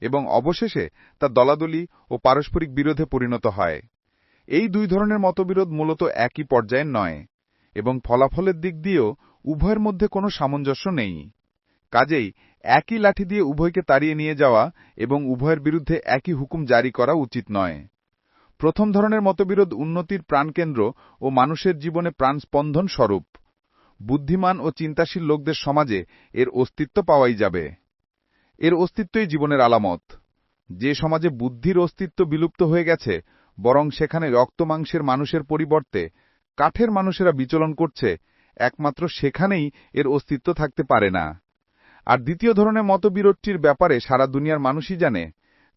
এবং অবশেষে তা দলাদলি ও পারস্পরিক বিরোধে পরিণত হয়। এই দুই ধরনের মতবিরোধ মূলত একই পর্যায়ের নয় এবং ফলাফলের দিক দিয়েও উভয়ের মধ্যে কোনো সামঞ্জস্য নেই। কাজেই একই লাঠি দিয়ে উভয়কে তাড়িয়ে নিয়ে যাওয়া এবং উভয়ের বিরুদ্ধে একই হুকুম জারি করা উচিত নয়। প্রথম ধরনের মতবিরোধ উন্নতির প্রাণকেন্দ্র ও মানুষের জীবনে প্রাণস্পন্দন স্বরূপ। বুদ্ধিমান ও চিন্তাশীল লোকদের সমাজে এর অস্তিত্ব পাওয়াই যাবে। এর অস্তিত্বই জীবনের আলামত। যে সমাজে বুদ্ধির অস্তিত্ব বিলুপ্ত হয়ে গেছে, বরং সেখানে রক্তমাংসের মানুষের পরিবর্তে কাঠের মানুষেরা বিচরণ করছে, একমাত্র সেখানেই এর অস্তিত্ব থাকতে পারে না। আর দ্বিতীয় ধরনের মতবিরোধটির ব্যাপারে সারা দুনিয়ার মানুষই জানে।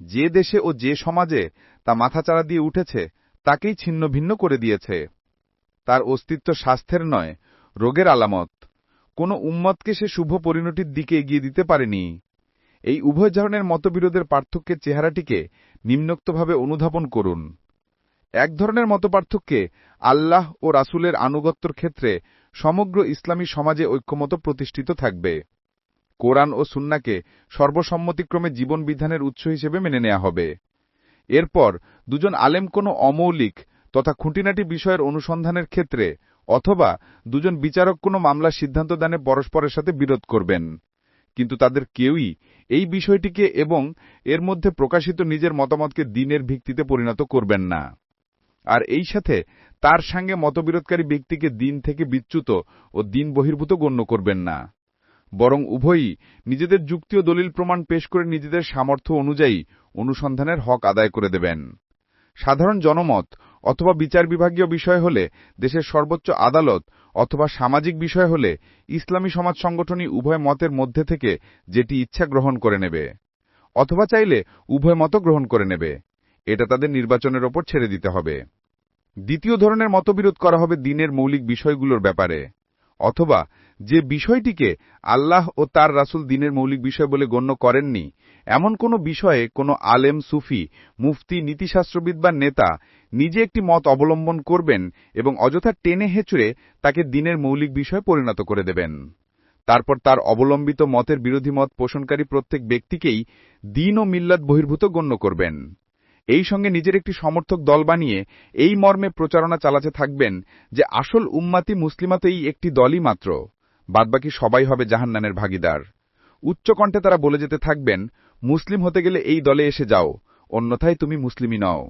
যে দেশে ও যে সমাজে তা মাথাচাড়া দিয়ে উঠেছে, তাকেই ছিন্ন ভিন্ন করে দিয়েছে। তার অস্তিত্ব স্বাস্থ্যের নয়, রোগের আলামত। কোনো উম্মতকে সে শুভ পরিণতির দিকে এগিয়ে দিতে পারেনি। এই উভয় ধরনের মতবিরোধের পার্থক্যের চেহারাটিকে নিম্নোক্তভাবে অনুধাবন করুন। এক ধরনের মতপার্থক্যে আল্লাহ ও রাসূলের আনুগত্যের ক্ষেত্রে সমগ্র ইসলামী সমাজে ঐক্যমত প্রতিষ্ঠিত থাকবে। কোরআন ও সুন্নাহকে সর্বসম্মতিক্রমে জীবন বিধানের উৎস হিসেবে মেনে নেওয়া হবে। এরপর দুজন আলেম কোনো অমৌলিক তথা খুঁটিনাটি বিষয়ের অনুসন্ধানের ক্ষেত্রে অথবা দুজন বিচারক কোনো মামলার সিদ্ধান্ত দানে পরস্পরের সাথে বিরোধ করবেন, কিন্তু তাদের কেউই এই বিষয়টিকে এবং এর মধ্যে প্রকাশিত নিজের মতামতকে দ্বীনের ভিত্তিতে পরিণত করবেন না, আর এই সাথে তার সঙ্গে মতবিরোধকারী ব্যক্তিকে দ্বীন থেকে বিচ্যুত ও দ্বীন বহির্ভূত গণ্য করবেন না, বরং উভয়ই নিজেদের যুক্তি ও দলিল প্রমাণ পেশ করে নিজেদের সামর্থ্য অনুযায়ী অনুসন্ধানের হক আদায় করে দেবেন। সাধারণ জনমত অথবা বিচার বিভাগীয় বিষয় হলে দেশের সর্বোচ্চ আদালত অথবা সামাজিক বিষয় হলে ইসলামী সমাজ সংগঠনই উভয় মতের মধ্যে থেকে যেটি ইচ্ছা গ্রহণ করে নেবে, অথবা চাইলে উভয় মত গ্রহণ করে নেবে। এটা তাদের নির্বাচনের ওপর ছেড়ে দিতে হবে। দ্বিতীয় ধরনের মতবিরোধ করা হবে দ্বীনের মৌলিক বিষয়গুলোর ব্যাপারে, অথবা যে বিষয়টিকে আল্লাহ ও তার রাসূল দ্বীনের মৌলিক বিষয় বলে গণ্য করেননি এমন কোনো বিষয়ে কোনো আলেম, সুফি, মুফতি, নীতিশাস্ত্রবিদ বা নেতা নিজে একটি মত অবলম্বন করবেন এবং অযথা টেনে হেঁচড়ে তাকে দ্বীনের মৌলিক বিষয়ে পরিণত করে দেবেন। তারপর তার অবলম্বিত মতের বিরোধী মত পোষণকারী প্রত্যেক ব্যক্তিকেই দ্বীন ও মিল্লাত বহির্ভূত গণ্য করবেন। এই সঙ্গে নিজের একটি সমর্থক দল বানিয়ে এই মর্মে প্রচারণা চালাতে থাকবেন যে আসল উম্মাতি মুসলিমাতেই একটি দলই মাত্র, বাদবাকি সবাই হবে জাহান্নামের ভাগীদার। উচ্চকণ্ঠে তারা বলে যেতে থাকবেন, মুসলিম হতে গেলে এই দলে এসে যাও, অন্যথায় তুমি মুসলিমই নও।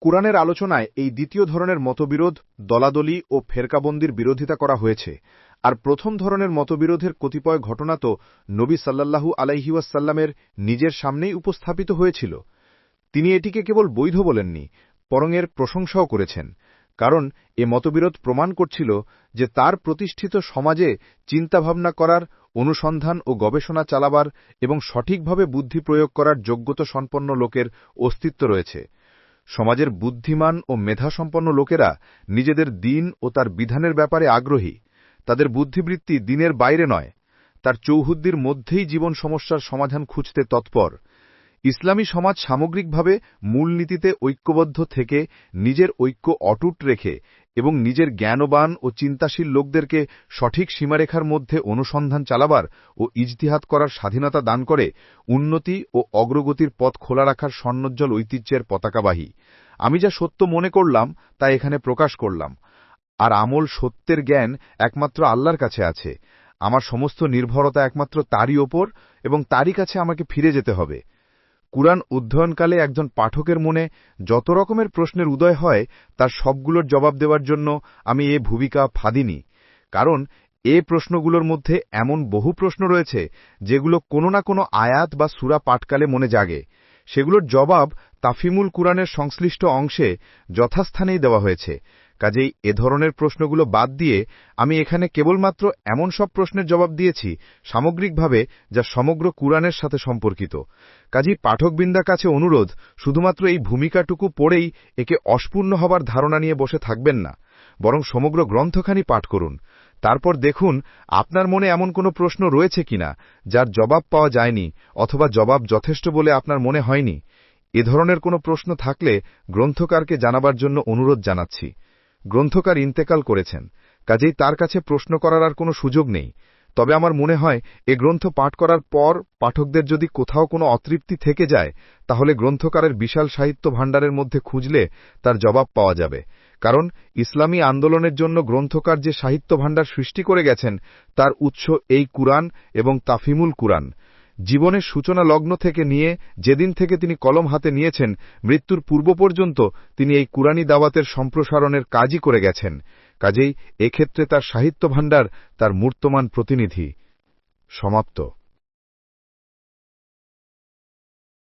কুরআনের আলোচনায় এই দ্বিতীয় ধরনের মতবিরোধ, দলাদলি ও ফেরকাবন্দির বিরোধিতা করা হয়েছে। আর প্রথম ধরনের মতবিরোধের কতিপয় ঘটনা তো নবী সাল্লাল্লাহু আলাইহি ওয়াসাল্লামের নিজের সামনেই উপস্থাপিত হয়েছিল। তিনি এটিকে কেবল বৈধ বলেননি, বরং এর প্রশংসাও করেছেন, কারণ এ মতবিরোধ প্রমাণ করছিল যে তার প্রতিষ্ঠিত সমাজে চিন্তাভাবনা করার, অনুসন্ধান ও গবেষণা চালাবার এবং সঠিকভাবে বুদ্ধি প্রয়োগ করার যোগ্যতা সম্পন্ন লোকের অস্তিত্ব রয়েছে। সমাজের বুদ্ধিমান ও মেধাসম্পন্ন লোকেরা নিজেদের দ্বীন ও তার বিধানের ব্যাপারে আগ্রহী। তাদের বুদ্ধিবৃত্তি দ্বীনের বাইরে নয়, তার চৌহদ্দির মধ্যেই জীবন সমস্যার সমাধান খুঁজতে তৎপর। ইসলামী সমাজ সামগ্রিকভাবে মূলনীতিতে ঐক্যবদ্ধ থেকে নিজের ঐক্য অটুট রেখে এবং নিজের জ্ঞানবান ও চিন্তাশীল লোকদেরকে সঠিক সীমারেখার মধ্যে অনুসন্ধান চালাবার ও ইজতিহাদ করার স্বাধীনতা দান করে উন্নতি ও অগ্রগতির পথ খোলা রাখার স্বর্ণোজ্জ্বল ঐতিহ্যের পতাকাবাহী। আমি যা সত্য মনে করলাম তা এখানে প্রকাশ করলাম, আর আমল সত্যের জ্ঞান একমাত্র আল্লাহর কাছে আছে। আমার সমস্ত নির্ভরতা একমাত্র তারই ওপর এবং তারই কাছে আমাকে ফিরে যেতে হবে। কুরআন অধ্যয়নকালে একজন পাঠকের মনে যত রকমের প্রশ্নের উদয় হয় তার সবগুলোর জবাব দেওয়ার জন্য আমি এ ভূমিকা ফাঁদিনি, কারণ এ প্রশ্নগুলোর মধ্যে এমন বহু প্রশ্ন রয়েছে যেগুলো কোনো না কোনো আয়াত বা সূরা পাঠকালে মনে জাগে। সেগুলোর জবাব তাফহিমুল কুরআনের সংশ্লিষ্ট অংশে যথাস্থানেই দেওয়া হয়েছে। কাজেই এ ধরনের প্রশ্নগুলো বাদ দিয়ে আমি এখানে কেবলমাত্র এমন সব প্রশ্নের জবাব দিয়েছি সামগ্রিকভাবে যা সমগ্র কুরআনের সাথে সম্পর্কিত। কাজেই পাঠকবৃন্দার কাছে অনুরোধ, শুধুমাত্র এই ভূমিকাটুকু পড়েই একে অস্পূর্ণ হবার ধারণা নিয়ে বসে থাকবেন না, বরং সমগ্র গ্রন্থখানি পাঠ করুন। তারপর দেখুন আপনার মনে এমন কোনো প্রশ্ন রয়েছে কিনা যার জবাব পাওয়া যায়নি অথবা জবাব যথেষ্ট বলে আপনার মনে হয়নি। এ ধরনের কোনো প্রশ্ন থাকলে গ্রন্থকারকে জানাবার জন্য অনুরোধ জানাচ্ছি। গ্রন্থকার ইন্তেকাল করেছেন, কাজেই তার কাছে প্রশ্ন করার আর কোনো সুযোগ নেই। তবে আমার মনে হয় এ গ্রন্থ পাঠ করার পর পাঠকদের যদি কোথাও কোনো অতৃপ্তি থেকে যায় তাহলে গ্রন্থকারের বিশাল সাহিত্য ভাণ্ডারের মধ্যে খুঁজলে তার জবাব পাওয়া যাবে, কারণ ইসলামী আন্দোলনের জন্য গ্রন্থকার যে সাহিত্য ভাণ্ডার সৃষ্টি করে গেছেন তার উৎস এই কুরআন এবং তাফহিমুল কুরআন। জীবনের সূচনা লগ্ন থেকে নিয়ে যেদিন থেকে তিনি কলম হাতে নিয়েছেন মৃত্যুর পূর্ব পর্যন্ত তিনি এই কুরআনী দাওয়াতের সম্প্রসারণের কাজই করে গেছেন। কাজেই এক্ষেত্রে তার সাহিত্য ভাণ্ডার তার মূর্তমান প্রতিনিধি। সমাপ্ত।